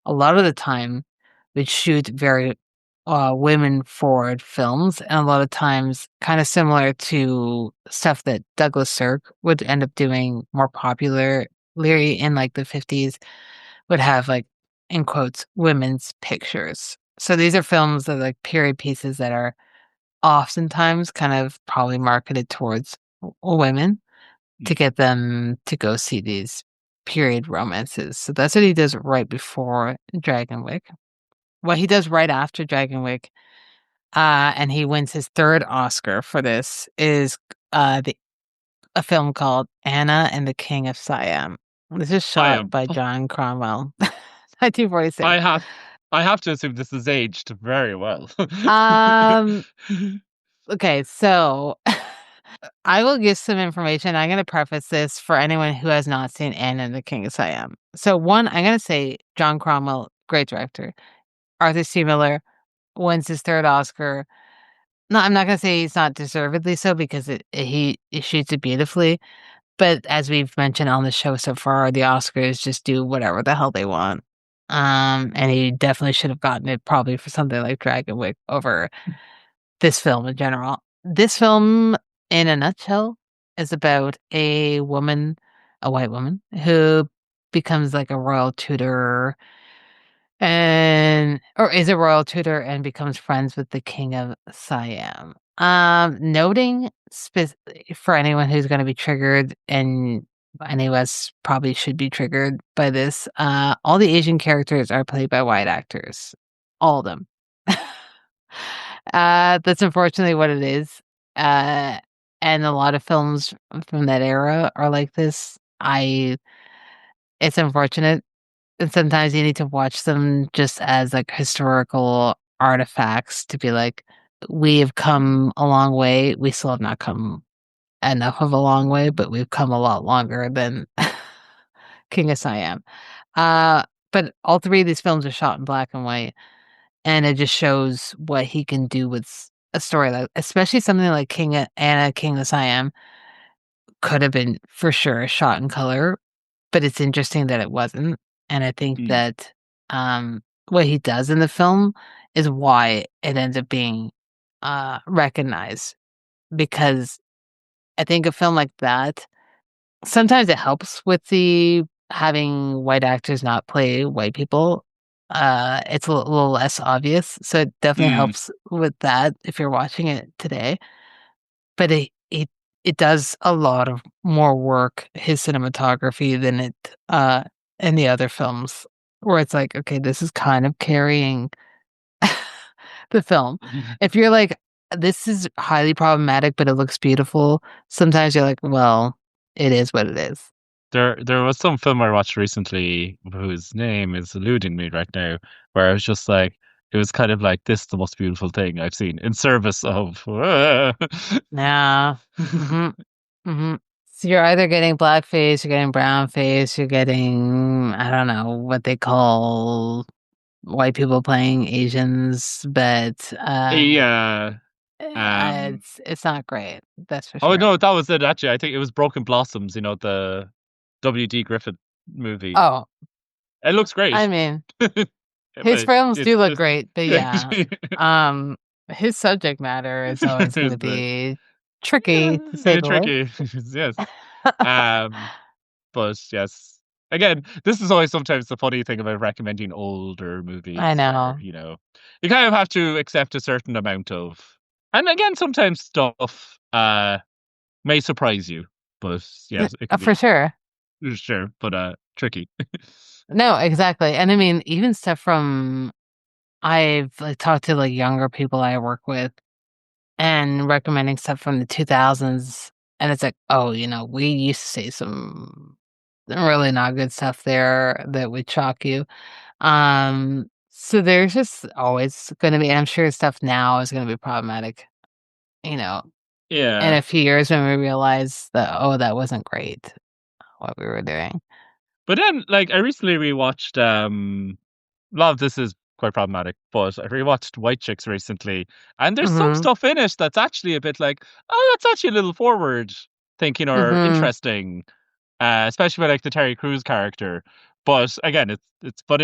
[SPEAKER 1] a lot of the time would shoot very women-forward films, and a lot of times kind of similar to stuff that Douglas Sirk would end up doing more popularly in like the 50s, would have like, in quotes, women's pictures. So these are films that are like period pieces that are oftentimes kind of probably marketed towards women to
[SPEAKER 2] mm.
[SPEAKER 1] get them to go see these period romances. So that's what he does right before Dragonwyck. What he does right after Dragonwyck, and he wins his third Oscar for this, is a film called Anna and the King of Siam. This is
[SPEAKER 2] I
[SPEAKER 1] shot
[SPEAKER 2] am.
[SPEAKER 1] by John Cromwell, 1946.
[SPEAKER 2] I have. I have to assume this is aged very well.
[SPEAKER 1] Um, okay, so I will give some information. I'm going to preface this for anyone who has not seen Anne and the King of Siam. So, one, I'm going to say John Cromwell, great director. Arthur C. Miller wins his third Oscar. No, I'm not going to say he's not deservedly so because he shoots it beautifully. But as we've mentioned on the show so far, the Oscars just do whatever the hell they want. And he definitely should have gotten it probably for something like Dragonwyck over this film in general. this film, in a nutshell, is about a woman, a white woman, who becomes like a royal tutor and or is a royal tutor and becomes friends with the king of Siam. Noting for anyone who's going to be triggered, and any of us probably should be triggered by this, all the Asian characters are played by white actors. All of them. That's unfortunately what it is. Uh, and a lot of films from that era are like this. It's unfortunate, and sometimes you need to watch them just as like historical artifacts to be like, we have come a long way. We still have not come enough of a long way, but we've come a lot longer than King of Siam. Uh, but all three of these films are shot in black and white, and it just shows what he can do with a story like, especially something like King of Siam could have been for sure shot in color, but it's interesting that it wasn't. And I think
[SPEAKER 2] Mm.
[SPEAKER 1] that what he does in the film is why it ends up being recognized. Because I think a film like that, sometimes it helps with the having white actors not play white people. It's a little less obvious. So it definitely
[SPEAKER 2] Mm.
[SPEAKER 1] helps with that if you're watching it today. But it does a lot of more work, his cinematography, than it in the other films, where it's like, okay, this is kind of carrying the film. If you're like, this is highly problematic, but it looks beautiful, sometimes you're like, well, it is what it is.
[SPEAKER 2] There was some film I watched recently whose name is eluding me right now, where I was just like, it was kind of like, this is the most beautiful thing I've seen in service of.
[SPEAKER 1] Yeah. Mm-hmm. Mm-hmm. So you're either getting blackface, you're getting brown face, you're getting, I don't know what they call white people playing Asians, but
[SPEAKER 2] Yeah.
[SPEAKER 1] it's not great. That's for
[SPEAKER 2] Oh
[SPEAKER 1] sure.
[SPEAKER 2] no, that was it actually. I think it was Broken Blossoms, the W.D. Griffith movie.
[SPEAKER 1] Oh,
[SPEAKER 2] It looks
[SPEAKER 1] I
[SPEAKER 2] great.
[SPEAKER 1] mean, his
[SPEAKER 2] But
[SPEAKER 1] films do
[SPEAKER 2] it's
[SPEAKER 1] look
[SPEAKER 2] just
[SPEAKER 1] great, but
[SPEAKER 2] yeah.
[SPEAKER 1] yeah, his subject matter is always going
[SPEAKER 2] It's
[SPEAKER 1] to be tricky, to say
[SPEAKER 2] yeah,
[SPEAKER 1] the least.
[SPEAKER 2] tricky. Yes. Um But yes, again, this is always sometimes the funny thing about recommending older
[SPEAKER 1] I
[SPEAKER 2] movies where,
[SPEAKER 1] know.
[SPEAKER 2] you kind of have to accept a certain amount of, and again, sometimes stuff may surprise you, but yes, it can
[SPEAKER 1] For
[SPEAKER 2] be
[SPEAKER 1] sure.
[SPEAKER 2] sure, but tricky.
[SPEAKER 1] No, exactly. And I mean, even stuff from I've like talked to like younger people I work with and recommending stuff from the 2000s, and it's like, oh, we used to say some really not good stuff there that would shock you. So there's just always going to be, and I'm sure stuff now is going to be problematic, you know, in
[SPEAKER 2] Yeah.
[SPEAKER 1] a few years when we realize that, oh, that wasn't great what we were doing.
[SPEAKER 2] But then, like, I recently rewatched a lot of this is quite problematic, but I rewatched White Chicks recently, and there's some
[SPEAKER 1] Mm-hmm.
[SPEAKER 2] stuff in it that's actually a bit like, oh, that's actually a little forward thinking or
[SPEAKER 1] Mm-hmm.
[SPEAKER 2] interesting, especially with like the Terry Crews character. But again, but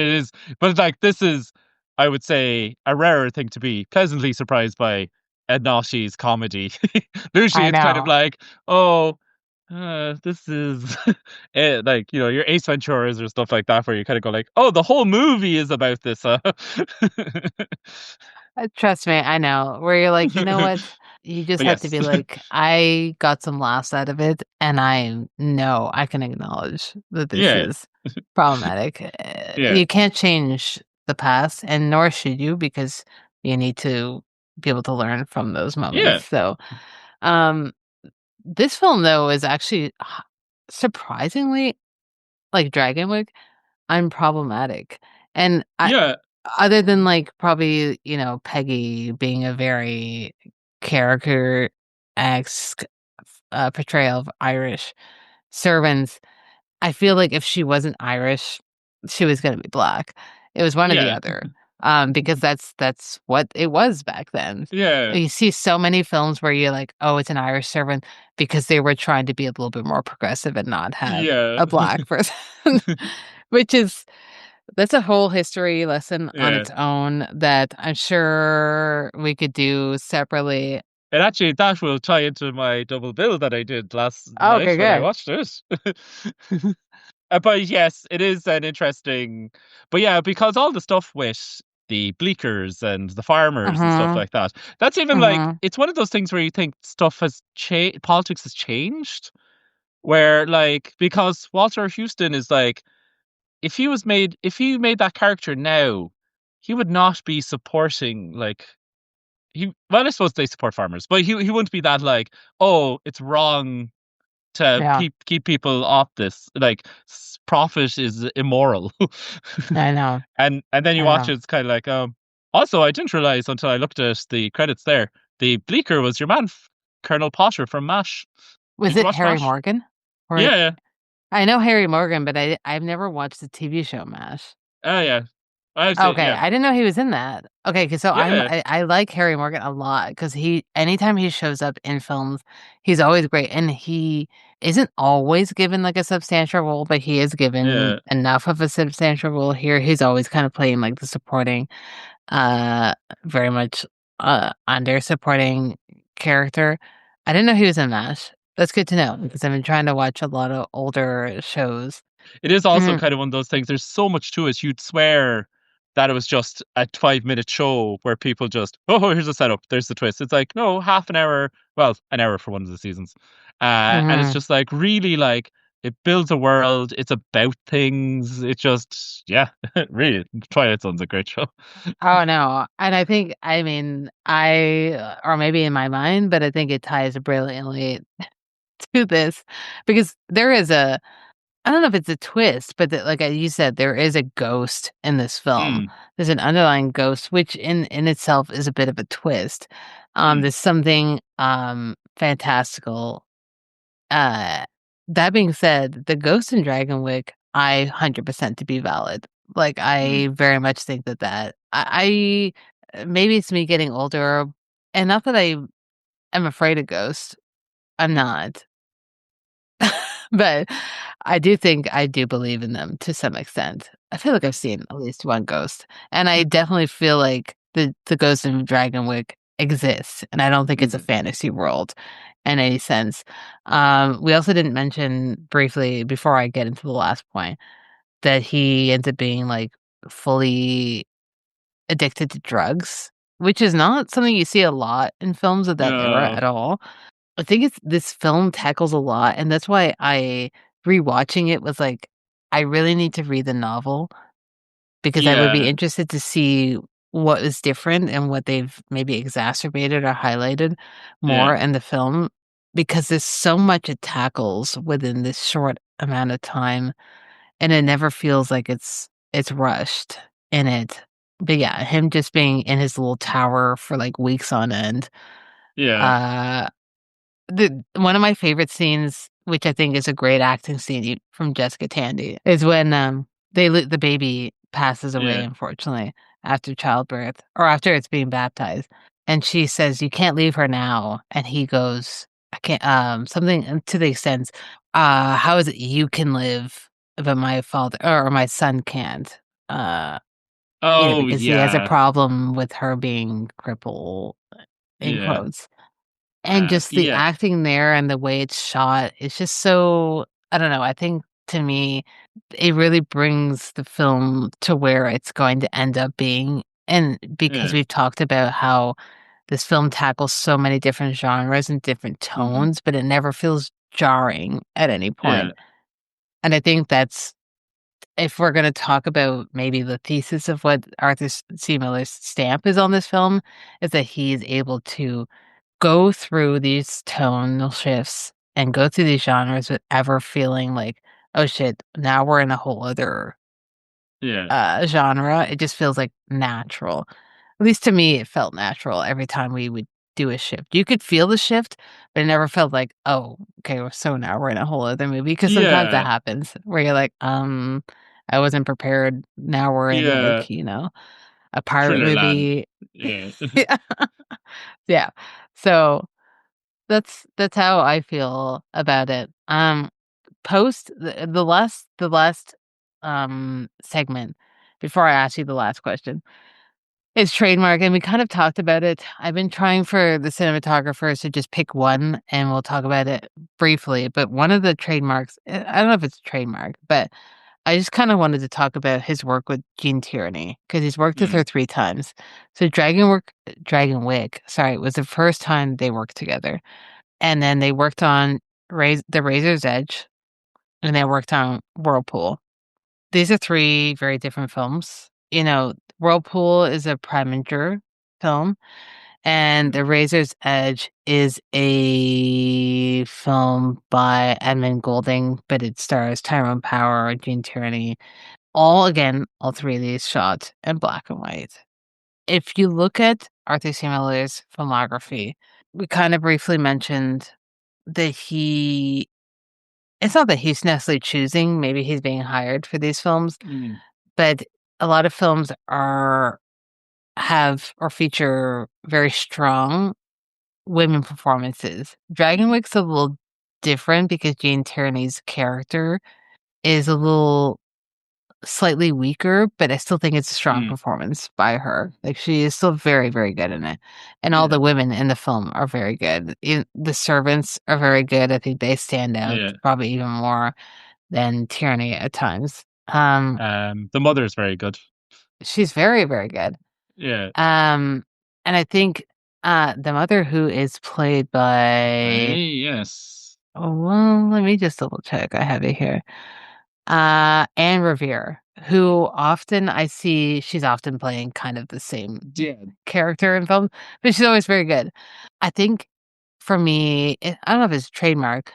[SPEAKER 2] like this is, I would say, a rarer thing to be pleasantly surprised by Ed Naushi's comedy. Usually,
[SPEAKER 1] I
[SPEAKER 2] it's kind of
[SPEAKER 1] know.
[SPEAKER 2] like, oh, this is like your Ace Venturas or stuff like that, where you kind of go like, oh, the whole movie is about this.
[SPEAKER 1] Trust me, I know. Where you're like, you know what? You just
[SPEAKER 2] But
[SPEAKER 1] have to
[SPEAKER 2] yes,
[SPEAKER 1] be like, I got some laughs out of it, and I know I can acknowledge that this
[SPEAKER 2] yeah,
[SPEAKER 1] is problematic.
[SPEAKER 2] yeah,
[SPEAKER 1] You can't change the past, and nor should you, because you need to be able to learn from those moments.
[SPEAKER 2] yeah,
[SPEAKER 1] So, um, this film though is actually surprisingly like Dragonwyck unproblematic, and
[SPEAKER 2] yeah,
[SPEAKER 1] other than, like, probably, Peggy being a very character-esque, portrayal of Irish servants, I feel like if she wasn't Irish, she was gonna be black. It was one or the
[SPEAKER 2] yeah,
[SPEAKER 1] other, because that's what it was back then.
[SPEAKER 2] yeah,
[SPEAKER 1] You see so many films where you're like, "Oh, it's an Irish servant," because they were trying to be a little bit more progressive and not have
[SPEAKER 2] yeah,
[SPEAKER 1] a black person, which is that's a whole history lesson on
[SPEAKER 2] yeah.
[SPEAKER 1] its own that I'm sure we could do separately.
[SPEAKER 2] And actually, that will tie into my double bill that I did last
[SPEAKER 1] Oh,
[SPEAKER 2] night
[SPEAKER 1] okay,
[SPEAKER 2] when I
[SPEAKER 1] good.
[SPEAKER 2] watched it. But yes, it is an interesting. But yeah, because all the stuff with the bleakers and the farmers and stuff
[SPEAKER 1] Mm-hmm.
[SPEAKER 2] like that, that's even like
[SPEAKER 1] Mm-hmm.
[SPEAKER 2] it's one of those things where you think stuff has changed, politics has changed. Where like because Walter Houston is like if he made that character now, he would not be supporting like he well I suppose they support farmers, but he wouldn't be that like, oh, it's wrong to
[SPEAKER 1] Yeah,
[SPEAKER 2] keep people off this. Like profit is immoral.
[SPEAKER 1] I know.
[SPEAKER 2] And then you
[SPEAKER 1] I
[SPEAKER 2] watch
[SPEAKER 1] know.
[SPEAKER 2] it, it's kind of like also I didn't realize until I looked at the credits there, the bleaker was your man Colonel Potter from MASH.
[SPEAKER 1] Was
[SPEAKER 2] Did you
[SPEAKER 1] it
[SPEAKER 2] watch
[SPEAKER 1] Harry
[SPEAKER 2] MASH?
[SPEAKER 1] Morgan? Or
[SPEAKER 2] Yeah,
[SPEAKER 1] I know Harry Morgan, but I've never watched the TV show MASH.
[SPEAKER 2] yeah. I've seen
[SPEAKER 1] Okay,
[SPEAKER 2] yeah.
[SPEAKER 1] I didn't know he was in that. Okay, 'cause so
[SPEAKER 2] Yeah.
[SPEAKER 1] I like Harry Morgan a lot because he anytime he shows up in films, he's always great, and he isn't always given, like, a substantial role, but he is given
[SPEAKER 2] Yeah.
[SPEAKER 1] enough of a substantial role here. He's always kind of playing, like, the supporting, uh, very much, under supporting character. I didn't know he was in MASH. That's good to know because I've been trying to watch a lot of older shows.
[SPEAKER 2] It is also
[SPEAKER 1] Mhm,
[SPEAKER 2] kind of one of those things. There's so much to it. You'd swear that it was just a 5 minute show where people just, oh, here's a setup. There's the twist. It's like, no, half an hour. Well, an hour for one of the seasons. And it's
[SPEAKER 1] mhm.
[SPEAKER 2] just like really like it builds a world. It's about things. It just, yeah, really. Twilight Zone's a great show.
[SPEAKER 1] Oh, no, and I think I mean, or maybe in my mind, but I think it ties brilliantly to this because there is a I don't know if it's a twist, but like, you said, there is a ghost in this film.
[SPEAKER 2] Mm,
[SPEAKER 1] There's an underlying ghost, which in itself is a bit of a twist.
[SPEAKER 2] mm,
[SPEAKER 1] There's something, fantastical. Uh, that being said, the ghost in Dragonwyck, I 100% to be valid. Like,
[SPEAKER 2] mm,
[SPEAKER 1] I very much think maybe it's me getting older, and not that I am afraid of ghosts. I'm not. But I do think I do believe in them to some extent. I feel like I've seen at least one ghost, and I definitely feel like the ghost of Dragonwyck exists, and I don't think it's a
[SPEAKER 2] mm.
[SPEAKER 1] fantasy world in any sense. We also didn't mention briefly before I get into the last point that he ends up being like fully addicted to drugs, which is not something you see a lot in films of that era
[SPEAKER 2] No.
[SPEAKER 1] at all. I think it's this film tackles a lot, and that's why I rewatching it was like, I really need to read the novel because I would be
[SPEAKER 2] Yeah.
[SPEAKER 1] interested to see what is different and what they've maybe exacerbated or highlighted
[SPEAKER 2] Yeah.
[SPEAKER 1] more in the film because there's so much it tackles within this short amount of time, and it never feels like it's rushed in it. But yeah, him just being in his little tower for like weeks on end,
[SPEAKER 2] Yeah.
[SPEAKER 1] uh the one of my favorite scenes, which I think is a great acting scene from Jessica Tandy, is when, the baby passes away,
[SPEAKER 2] Yeah.
[SPEAKER 1] unfortunately, after childbirth or after it's being baptized, and she says, "You can't leave her now," and he goes, "I can't," something to the extent, "How is it you can live, but my father or my son can't?" Uh,
[SPEAKER 2] Oh
[SPEAKER 1] because he has a
[SPEAKER 2] yeah.
[SPEAKER 1] problem with her being crippled, in
[SPEAKER 2] Yeah.
[SPEAKER 1] quotes. And just the
[SPEAKER 2] Yeah.
[SPEAKER 1] acting there and the way it's shot, it's just so I don't know, I think to me, it really brings the film to where it's going to end up being, and because
[SPEAKER 2] Yeah.
[SPEAKER 1] we've talked about how this film tackles so many different genres and different
[SPEAKER 2] Mhm.
[SPEAKER 1] tones, but it never feels jarring at any
[SPEAKER 2] Yeah.
[SPEAKER 1] point. And I think that's if we're gonna talk about maybe the thesis of what Arthur C. Miller's stamp is on this film, is that he is able to go through these tonal shifts and go through these genres without ever feeling like, "Oh, shit, now we're in a whole other,
[SPEAKER 2] Yeah.
[SPEAKER 1] genre." It just feels, like, natural. At least to me, it felt natural every time we would do a shift. You could feel the shift, but it never felt like, "Oh, okay, so now we're in a whole other movie." Because sometimes that
[SPEAKER 2] Yeah.
[SPEAKER 1] happens where you're like, I wasn't prepared. Now we're in,
[SPEAKER 2] Yeah.
[SPEAKER 1] like, a pirate
[SPEAKER 2] Thriller land.
[SPEAKER 1] movie."
[SPEAKER 2] Yeah.
[SPEAKER 1] Yeah. Yeah. So that's how I feel about it. Post the last segment before I ask you the last question. It's trademark, and we kind of talked about it. I've been trying for the cinematographers to just pick one, and we'll talk about it briefly. But one of the trademarks, I don't know if it's a trademark, but I just kind of wanted to talk about his work with Jean Tierney because he's worked with
[SPEAKER 2] Mm,
[SPEAKER 1] her 3 times. So Dragonwyck, sorry, was the first time they worked together, and then they worked on the Razor's Edge, and they worked on Whirlpool. These are 3 very different films. Whirlpool is a Preminger film, and
[SPEAKER 2] mm,
[SPEAKER 1] The Razor's Edge is a film by Edmund Goulding, but it stars Tyrone Power, Gene Tierney. All 3 of these shot in black and white. If you look at Arthur C. Miller's filmography, we kind of briefly mentioned that it's not that he's necessarily choosing, maybe he's being hired for these films,
[SPEAKER 2] mm,
[SPEAKER 1] but a lot of films have or feature very strong women performances. Dragonwyck's a little different because Jane Tierney's character is a little slightly weaker, but I still think it's a strong
[SPEAKER 2] mm.
[SPEAKER 1] performance by her. Like she is still very, very good in it. And all
[SPEAKER 2] Yeah,
[SPEAKER 1] the women in the film are very good. The servants are very good. I think they stand out
[SPEAKER 2] yeah.
[SPEAKER 1] probably even more than Tierney at times.
[SPEAKER 2] The mother is very good.
[SPEAKER 1] She's very, very good.
[SPEAKER 2] Yeah.
[SPEAKER 1] Um, and I think the mother who is played by
[SPEAKER 2] Yes.
[SPEAKER 1] oh well, let me just double check. I have it here. Anne Revere, who often I see she's often playing kind of the same
[SPEAKER 2] Yeah.
[SPEAKER 1] character in film, but she's always very good. I think for me, I don't know if it's trademark,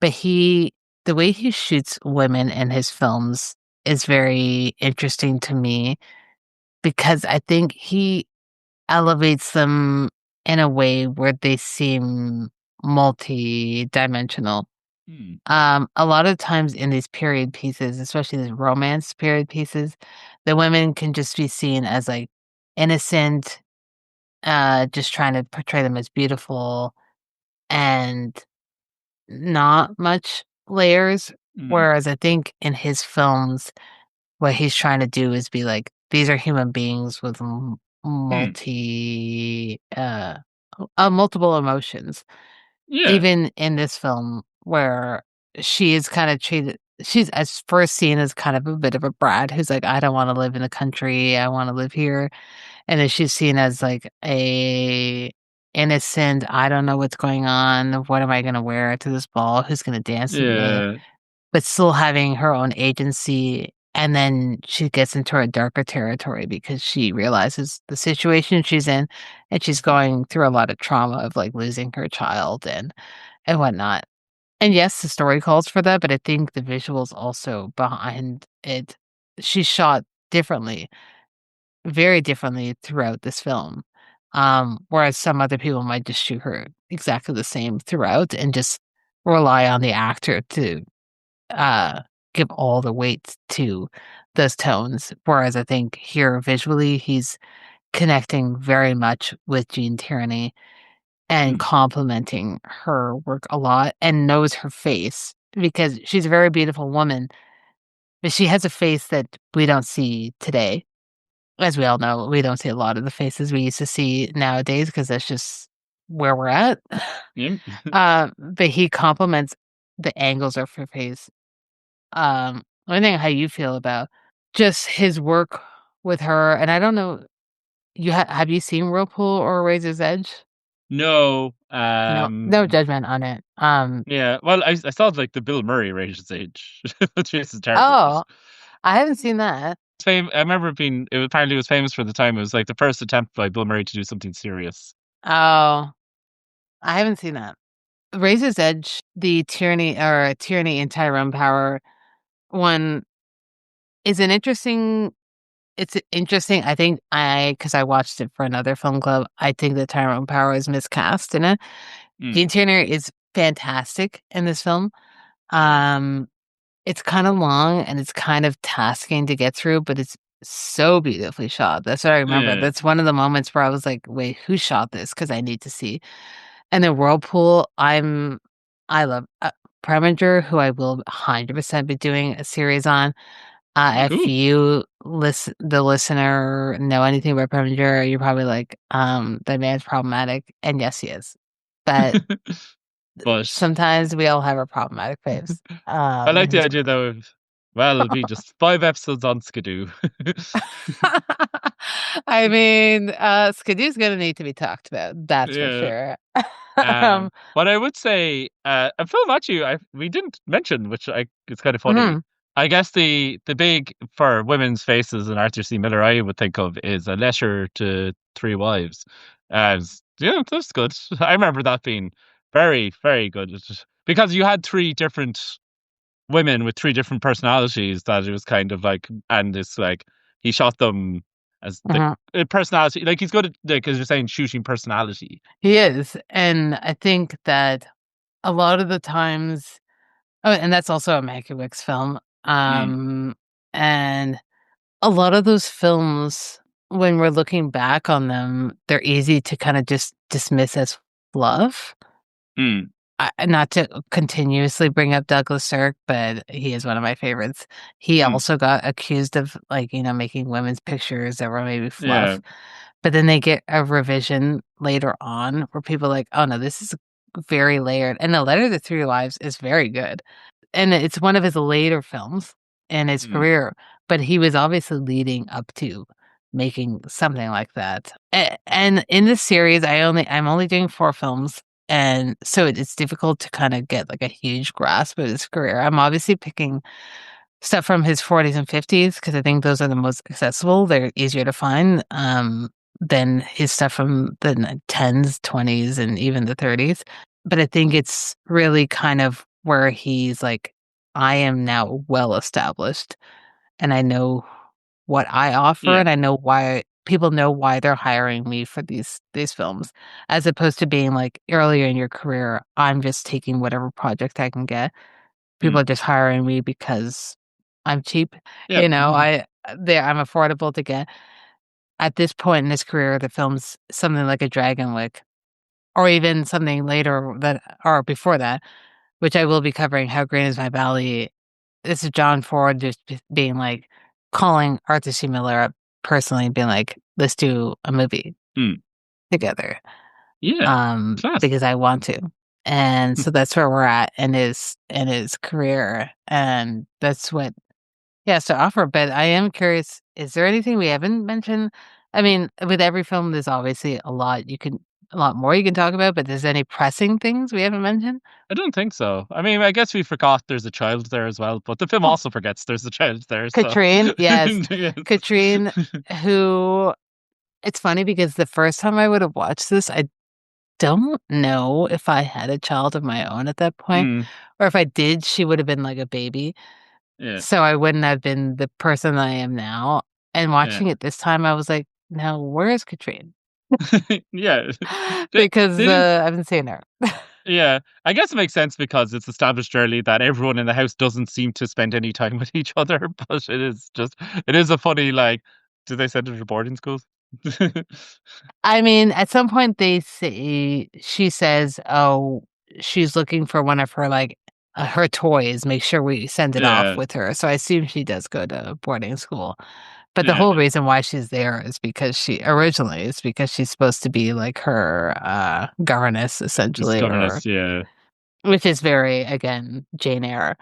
[SPEAKER 1] but the way he shoots women in his films is very interesting to me because I think he elevates them in a way where they seem multi-dimensional.
[SPEAKER 2] Mm,
[SPEAKER 1] A lot of times in these period pieces, especially these romance period pieces, the women can just be seen as like innocent, just trying to portray them as beautiful and not much layers.
[SPEAKER 2] mm,
[SPEAKER 1] Whereas I think in his films, what he's trying to do is be like, these are human beings with
[SPEAKER 2] mm.
[SPEAKER 1] multiple emotions.
[SPEAKER 2] Yeah.
[SPEAKER 1] Even in this film where she is kind of treated she's as first seen as kind of a bit of a brat who's like, I don't want to live in the country, I want to live here. And then she's seen as like a innocent, I don't know what's going on, what am I gonna wear to this ball, who's gonna dance with me,
[SPEAKER 2] Yeah.
[SPEAKER 1] but still having her own agency. And then she gets into a darker territory because she realizes the situation she's in and she's going through a lot of trauma of like losing her child and whatnot. And yes, the story calls for that, but I think the visuals also behind it, she's shot differently, very differently throughout this film. Whereas some other people might just shoot her exactly the same throughout and just rely on the actor to uh give all the weight to those tones. Whereas I think here visually he's connecting very much with Jean Tierney and
[SPEAKER 2] Mm,
[SPEAKER 1] complimenting her work a lot and knows her face because she's a very beautiful woman, but she has a face that we don't see today. As we all know, we don't see a lot of the faces we used to see nowadays because that's just where we're at.
[SPEAKER 2] yeah.
[SPEAKER 1] But he compliments the angles of her face. I think how you feel about just his work with her, and I don't know, have you seen Whirlpool or Razor's Edge?
[SPEAKER 2] No.
[SPEAKER 1] No, no judgment on it.
[SPEAKER 2] Yeah. Well, I saw like the Bill Murray Rangers age, which is terrible, but
[SPEAKER 1] Oh, I haven't seen that.
[SPEAKER 2] I remember it being. It apparently was famous for the time. It was like the first attempt by Bill Murray to do something serious.
[SPEAKER 1] Oh, I haven't seen that. Razor's Edge, the Tyranny and Tyrone Power one is an interesting. It's interesting. I think because I watched it for another film club, I think that Tyrone Power is miscast in it.
[SPEAKER 2] Mm,
[SPEAKER 1] Gene Turner is fantastic in this film. Um, it's kind of long and it's kind of tasking to get through, but it's so beautifully shot. That's what I remember.
[SPEAKER 2] yeah.
[SPEAKER 1] That's one of the moments where I was like, wait, who shot this? Because I need to see. And then Whirlpool, I love Preminger, who I will 100% be doing a series on. If
[SPEAKER 2] Cool.
[SPEAKER 1] you listen, the listener know anything about Preminger, you're probably like, that man's problematic, and yes, he is. But
[SPEAKER 2] But
[SPEAKER 1] sometimes we all have our problematic faves.
[SPEAKER 2] I like the
[SPEAKER 1] He's
[SPEAKER 2] idea though of, well, it'll be just 5 episodes on Skidoo.
[SPEAKER 1] I mean, Skidoo's gonna need to be talked about, that's for
[SPEAKER 2] Yeah.
[SPEAKER 1] sure. Um,
[SPEAKER 2] What I would say, a film actually we didn't mention, which I it's kind of funny.
[SPEAKER 1] mhm,
[SPEAKER 2] I guess the big for women's faces in Arthur C. Miller I would think of is A Letter to Three Wives. As yeah, that's good. I remember that being very, very good. Because you had three different women with three different personalities that it was kind of like, and it's like he shot them as the
[SPEAKER 1] mhm.
[SPEAKER 2] personality, like he's good at, like as you're saying, shooting personality.
[SPEAKER 1] He is, and I think that a lot of the times oh, and that's also a Mankiewicz film,
[SPEAKER 2] Mm,
[SPEAKER 1] and a lot of those films, when we're looking back on them, they're easy to kinda just dismiss as fluff.
[SPEAKER 2] mm,
[SPEAKER 1] Not to continuously bring up Douglas Sirk, but he is one of my favorites. He
[SPEAKER 2] mm.
[SPEAKER 1] also got accused of, like, making women's pictures that were maybe
[SPEAKER 2] Yeah.
[SPEAKER 1] fluff, but then they get a revision later on where people are like, "Oh, no, this is very layered," and A Letter to Three Wives is very good, and it's one of his later films in his
[SPEAKER 2] Mm,
[SPEAKER 1] career, but he was obviously leading up to making something like that. And in this series, I'm only doing 4 films, and so it's difficult to kinda get, like, a huge grasp of his career. I'm obviously picking stuff from his 40s and 50s because I think those are the most accessible, they're easier to find, than his stuff from the 10s, 20s, and even the 30s. But I think it's really kind of where he's like, "I am now well established, and I know what I offer,
[SPEAKER 2] yeah.
[SPEAKER 1] and I know why people know why they're hiring me for these films," as opposed to being like, earlier in your career, I'm just taking whatever project I can get. People
[SPEAKER 2] Mm,
[SPEAKER 1] are just hiring me because I'm cheap,
[SPEAKER 2] yeah.
[SPEAKER 1] I'm affordable to get. At this point in his career, the film's something like a Dragonwyck, or even something later that or before that, which I will be covering, How Green Is My Valley. This is John Ford just being like calling Arthur C. Miller up personally and being like, "Let's do a movie
[SPEAKER 2] Mm,
[SPEAKER 1] together,
[SPEAKER 2] yeah. Class.
[SPEAKER 1] because I want to." And so that's where we're at in his career, and that's what he has to offer. But I am curious, is there anything we haven't mentioned? I mean, with every film, there's obviously a lot more you can talk about, but there's any pressing things we haven't mentioned?
[SPEAKER 2] I don't think so. I mean, I guess we forgot there's a child there as well, but the film
[SPEAKER 1] Oh,
[SPEAKER 2] also forgets there's a child there. So
[SPEAKER 1] Katrine, yes.
[SPEAKER 2] yes.
[SPEAKER 1] Katrine, who it's funny because the first time I would have watched this, I don't know if I had a child of my own at that point,
[SPEAKER 2] Mm,
[SPEAKER 1] or if I did, she would have been like a baby.
[SPEAKER 2] yeah.
[SPEAKER 1] So I wouldn't have been the person I am now. And
[SPEAKER 2] Yeah.
[SPEAKER 1] watching it this time, I was like, "Now, where is Katrine?"
[SPEAKER 2] Yeah. They,
[SPEAKER 1] Because,
[SPEAKER 2] they didn't.
[SPEAKER 1] I haven't seen her.
[SPEAKER 2] Yeah, I guess it makes sense because it's established early that everyone in the house doesn't seem to spend any time with each other. But it is a funny, like, do they send her to boarding schools?
[SPEAKER 1] I mean, at some point, they say she says, "Oh, she's looking for one of her, like, her toys. Make sure we send it off
[SPEAKER 2] Yeah,
[SPEAKER 1] with her." So I assume she does go to boarding school. But the
[SPEAKER 2] yeah,
[SPEAKER 1] whole reason why she's there is because she's supposed to be, like, her, governess,
[SPEAKER 2] this
[SPEAKER 1] essentially, or
[SPEAKER 2] governess, yeah,
[SPEAKER 1] which is very, again, Jane Eyre.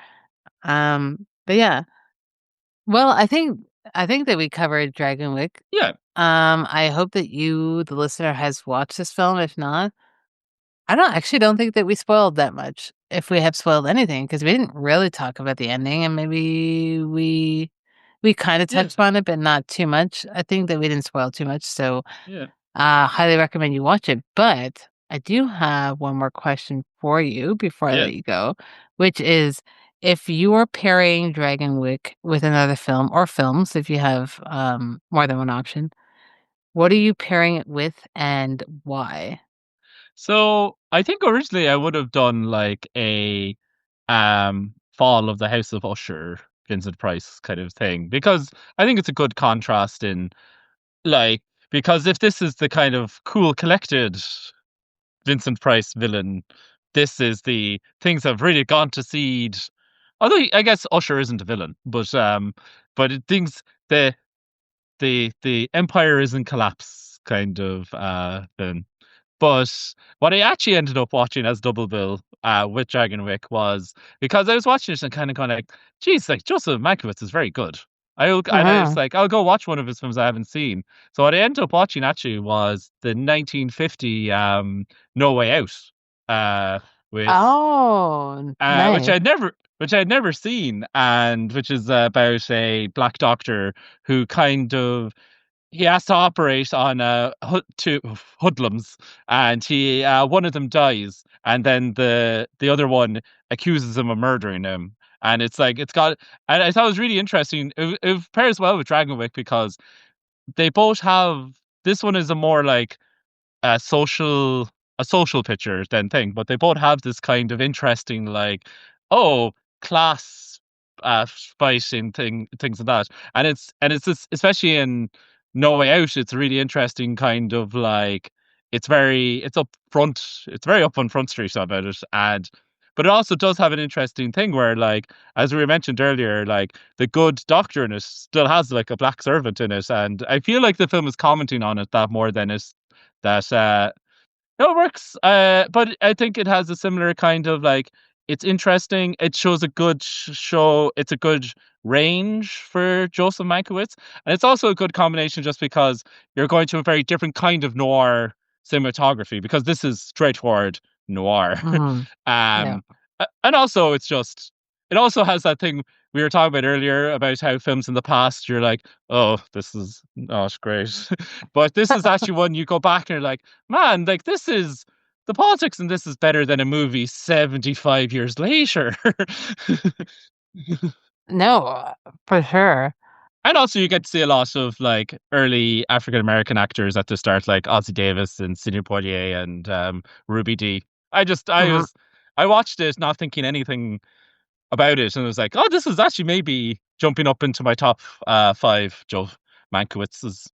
[SPEAKER 1] But yeah. Well, I think that we covered Dragonwyck.
[SPEAKER 2] yeah,
[SPEAKER 1] I hope that you, the listener, has watched this film. If not, I don't think that we spoiled that much, if we have spoiled anything, because we didn't really talk about the ending, and maybe we kinda
[SPEAKER 2] yeah,
[SPEAKER 1] touched on it, but not too much. I think that we didn't spoil too much, so
[SPEAKER 2] yeah,
[SPEAKER 1] highly recommend you watch it. But I do have one more question for you before I
[SPEAKER 2] yeah.
[SPEAKER 1] let you go, which is if you are pairing Dragonwyck with another film or films, if you have more than one option, what are you pairing it with and why?
[SPEAKER 2] So I think originally I would have done like a Fall of the House of Usher, Vincent Price kind of thing because I think it's a good contrast in like because if this is the kind of cool collected Vincent Price villain. This is the things have really gone to seed. Although I guess Usher isn't a villain, but things the the empire is in collapse kind of thing. But what I actually ended up watching as double bill with Dragonwyck was because I was watching it and kind of going like, geez, like Joseph Mankiewicz is very good. And I was
[SPEAKER 1] Hmm.
[SPEAKER 2] like, I'll go watch one of his films I haven't seen. So what I ended up watching actually was the 1950 No Way Out, with
[SPEAKER 1] Oh,
[SPEAKER 2] uh, which
[SPEAKER 1] nice.
[SPEAKER 2] I'd never which I'd never seen, and which is about a black doctor who kind of he has to operate on two hoodlums, and he one of them dies, and then the other one accuses him of murdering him, and it's like it's got. And I thought it was really interesting. It pairs well with Dragonwyck because they both have. This one is a more like a social a social picture than thing, but they both have this kind of interesting like, oh, class fighting things and that. And it's this, especially in No Way Out, it's a really interesting kind of like it's up front, it's very up on Front Street about it. And but it also does have an interesting thing where like as we mentioned earlier, like the good doctor in it still has like a black servant in it. And I feel like the film is commenting on it that more than it's that no, it works. But I think it has a similar kind of like it's interesting. It shows a good show. It's a good range for Joseph Mankiewicz, and it's also a good combination just because you're going to a very different kind of noir cinematography because this is straightforward noir.
[SPEAKER 1] Hmm. Yeah.
[SPEAKER 2] um, and also it also has that thing we were talking about earlier about how films in the past you're like, oh, this is not great, but this is actually one you go back and you're like, man, like this is the politics in this is better than a movie 75 years later.
[SPEAKER 1] No, for sure.
[SPEAKER 2] And also you get to see a lot of like early African American actors at the start, like Ozzie Davis and Sidney Poitier and Ruby Dee.
[SPEAKER 1] Hmm.
[SPEAKER 2] I watched it not thinking anything about it, and I was like, oh, this is actually maybe jumping up into my top five Joe Mankiewicz's.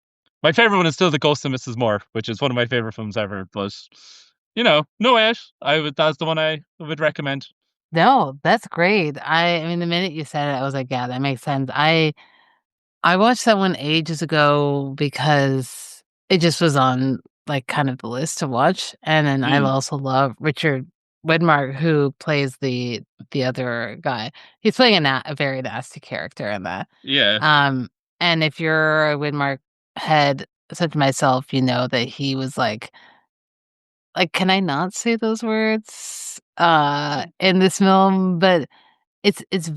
[SPEAKER 2] My favorite one is still The Ghost of Mrs. Moore, which is one of my favorite films ever. But No Way Out. That's the one I would recommend.
[SPEAKER 1] No, that's great. I mean, the minute you said it, I was like, yeah, that makes sense. I watched that one ages ago because it just was on like kind of the list to watch. And then I
[SPEAKER 2] Mm,
[SPEAKER 1] also love Richard Widmark, who plays the other guy. He's playing a very nasty character in that.
[SPEAKER 2] yeah,
[SPEAKER 1] Um, and if you're a Widmark head, such as myself, you know that he was like, can I not say those words in this film? But it's it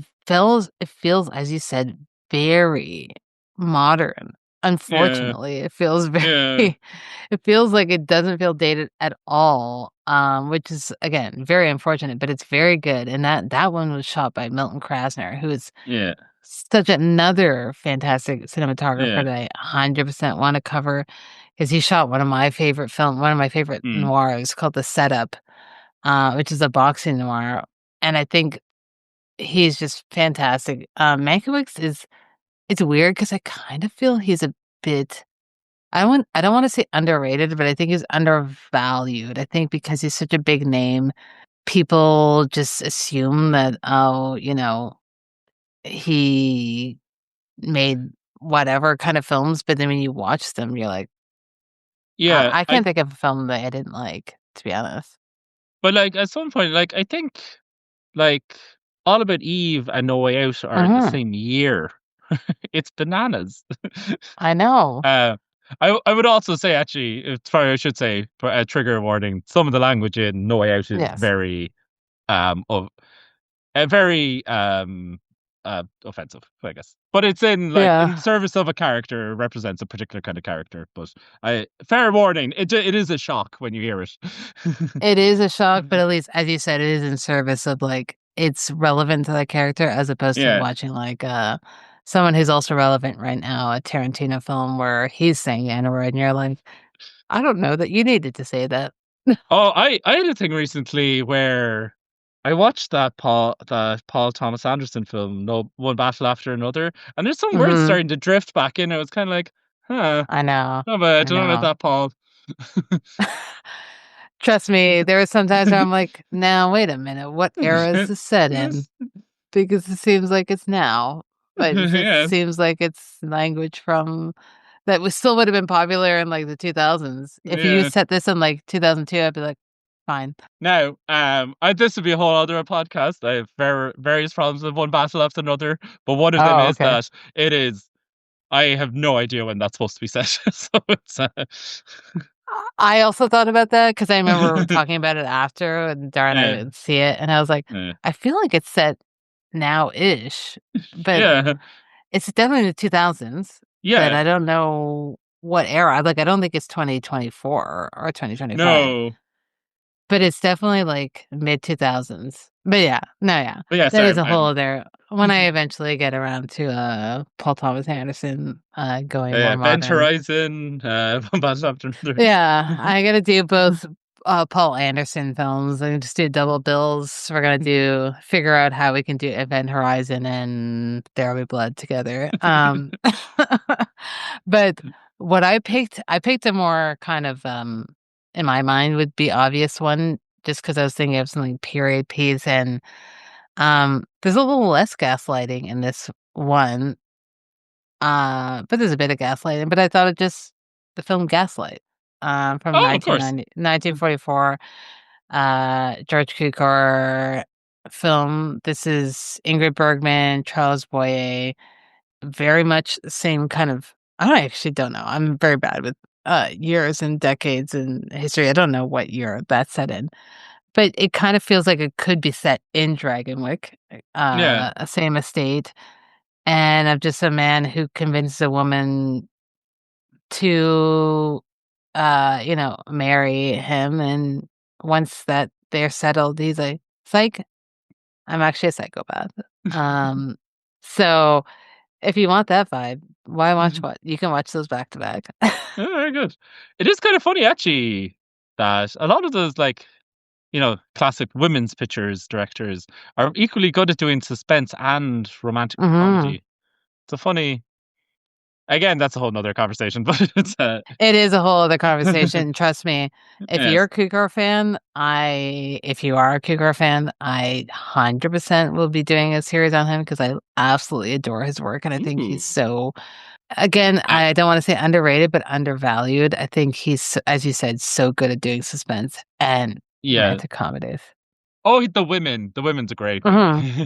[SPEAKER 1] feels, as you said, very modern.
[SPEAKER 2] yeah,
[SPEAKER 1] Unfortunately, it feels very
[SPEAKER 2] yeah,
[SPEAKER 1] it feels like it doesn't feel dated at all, which is, again, very unfortunate, but it's very good, and that one was shot by Milton Krasner, who is
[SPEAKER 2] yeah,
[SPEAKER 1] such another fantastic cinematographer
[SPEAKER 2] yeah.
[SPEAKER 1] that I 100% wanna cover, 'cause he shot one of my favorite
[SPEAKER 2] Mm.
[SPEAKER 1] noirs called The Setup, which is a boxing noir, and I think he's just fantastic. Mankiewicz is it's weird because I kind of feel he's a bit I don't wanna say underrated, but I think he's undervalued. I think because he's such a big name, people just assume that, oh, he made whatever kind of films, but then when you watch them, you're like,
[SPEAKER 2] Yeah,
[SPEAKER 1] I can't think of a film that I didn't like, to be honest.
[SPEAKER 2] but like at some point, like I think like All About Eve and No Way Out are the
[SPEAKER 1] Mhm.
[SPEAKER 2] same year. It's bananas.
[SPEAKER 1] I know.
[SPEAKER 2] Uh, I would also say actually, sorry, I should say, for a trigger warning. Some of the language in No Way Out is
[SPEAKER 1] Yes.
[SPEAKER 2] of very offensive, I guess. But it's in
[SPEAKER 1] Yeah.
[SPEAKER 2] service of a character, represents a particular kind of character. But I fair warning, it is a shock when you hear it.
[SPEAKER 1] It is a shock, but at least, as you said, it is in service of, like, it's relevant to that character as opposed to
[SPEAKER 2] Yeah.
[SPEAKER 1] watching, like, someone who's also relevant right now, a Tarantino film where he's saying the N-word, and you're like, "I don't know that you needed to say that."
[SPEAKER 2] Oh, I had a thing recently where I watched that Paul Thomas Anderson film, No One Battle After Another, and there's some words
[SPEAKER 1] Mhm.
[SPEAKER 2] starting to drift back in. I was kind of like, huh,
[SPEAKER 1] I know.
[SPEAKER 2] no, but I
[SPEAKER 1] I
[SPEAKER 2] don't know about
[SPEAKER 1] know.
[SPEAKER 2] that, Paul.
[SPEAKER 1] Trust me, there were some times where I'm like, "Now, wait a minute, what era is this set in?" because it seems like it's now, but it
[SPEAKER 2] Yes.
[SPEAKER 1] seems like it's language from that was still would have been popular in like the 2000s. If you
[SPEAKER 2] Yeah.
[SPEAKER 1] set this in like 2002, I'd be like, fine.
[SPEAKER 2] Now, this would be a whole other podcast. I have various problems with one battle after another, but one of them
[SPEAKER 1] Oh,
[SPEAKER 2] is
[SPEAKER 1] okay.
[SPEAKER 2] that it is. I have no idea when that's supposed to be set, so it's.
[SPEAKER 1] I also thought about that because I remember talking about it after, and Dara and I
[SPEAKER 2] Yeah,
[SPEAKER 1] didn't see it, and I was like,
[SPEAKER 2] yeah,
[SPEAKER 1] I feel like it's set now-ish, but
[SPEAKER 2] yeah,
[SPEAKER 1] it's definitely the 2000s, but
[SPEAKER 2] yeah.
[SPEAKER 1] I don't know what era. Like, I don't think it's 2024 or 2025,
[SPEAKER 2] No,
[SPEAKER 1] but it's definitely like mid 2000s. But yeah, no, yeah,
[SPEAKER 2] but yeah,
[SPEAKER 1] that
[SPEAKER 2] sorry.
[SPEAKER 1] is a whole other. When I eventually get around to Paul Thomas Anderson, going more
[SPEAKER 2] Event
[SPEAKER 1] modern.
[SPEAKER 2] Horizon, one battle after another.
[SPEAKER 1] Yeah, I gotta do both Paul Anderson films. I just do double bills. We're gonna do figure out how we can do Event Horizon and There Will Be Blood together. But what I picked a more kind of in my mind would be obvious one, just because I was thinking of something period piece, and there's a little less gaslighting in this one. But there's a bit of gaslighting, but I thought it just the film Gaslight, from
[SPEAKER 2] Oh, of course.
[SPEAKER 1] 1944, George Cukor film. This is Ingrid Bergman, Charles Boyer, very much the same kind of. I actually don't know. I'm very bad with years and decades in history. I don't know what year that's set in, but it kind of feels like it could be set in Dragonwyck,
[SPEAKER 2] Yeah.
[SPEAKER 1] a same estate, and of just a man who convinces a woman to marry him, and once that they're settled, he's like, psych, I'm actually a psychopath. Um so if you want that vibe, why watch what? You can watch those back to back.
[SPEAKER 2] Oh, very good. It is kind of funny, actually, that a lot of those, like, classic women's pictures directors are equally good at doing suspense and romantic
[SPEAKER 1] Hmm.
[SPEAKER 2] comedy. It's a funny, again, that's a whole nother conversation, but it's
[SPEAKER 1] It is a whole other conversation. Trust me. If you're
[SPEAKER 2] yes.
[SPEAKER 1] a Cougar fan, if you are a Cougar fan, I 100% will be doing a series on him because I absolutely adore his work. And I think he's
[SPEAKER 2] Ooh.
[SPEAKER 1] so, again,
[SPEAKER 2] Uh,
[SPEAKER 1] I don't want to say underrated, but undervalued. I think he's, as you said, so good at doing suspense and
[SPEAKER 2] yeah.
[SPEAKER 1] romantic comedies.
[SPEAKER 2] Oh, the women's a great one.
[SPEAKER 1] Hmm.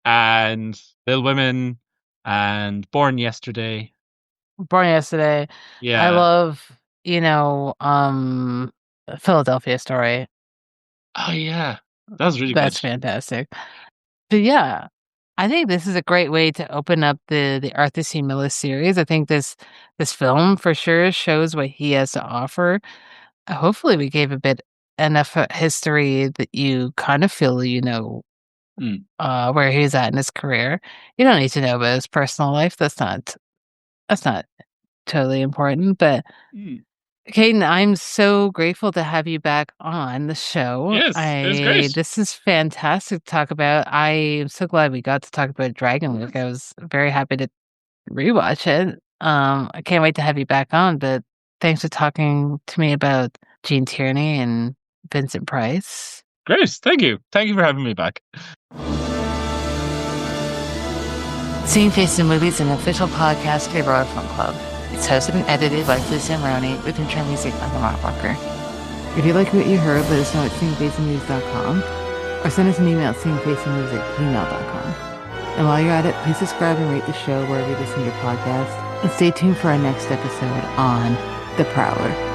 [SPEAKER 2] And Little Women and Born Yesterday.
[SPEAKER 1] Born Yesterday. I
[SPEAKER 2] Yeah.
[SPEAKER 1] love, you know, Philadelphia Story.
[SPEAKER 2] Oh, yeah. That was really good.
[SPEAKER 1] That's fantastic. But yeah, I think this is a great way to open up the Arthur C. Miller series. I think this film for sure shows what he has to offer. Hopefully, we gave a bit enough history that you kind of feel
[SPEAKER 2] Mm.
[SPEAKER 1] where he's at in his career. You don't need to know about his personal life. That's not totally important. But
[SPEAKER 2] Mm.
[SPEAKER 1] Caden, I'm so grateful to have you back on the show.
[SPEAKER 2] Yes, it was
[SPEAKER 1] I
[SPEAKER 2] great.
[SPEAKER 1] This is fantastic to talk about. I am so glad we got to talk about Dragonwyck. I was very happy to rewatch it. I can't wait to have you back on, but thanks for talking to me about Gene Tierney and Vincent Price.
[SPEAKER 2] Great. Thank you. Thank you for having me back.
[SPEAKER 1] Seeing Face in Movies is an official podcast of the Aurora Film Club. It's hosted and edited by Felicia and Ronnie with intro music on the Rockwalker. If you like what you heard, let us know at seeingfaceandmovies.com or send us an email at seeingfaceandmovies@gmail.com. And while you're at it, please subscribe and rate the show wherever you listen to your podcast. And stay tuned for our next episode on The Prowler.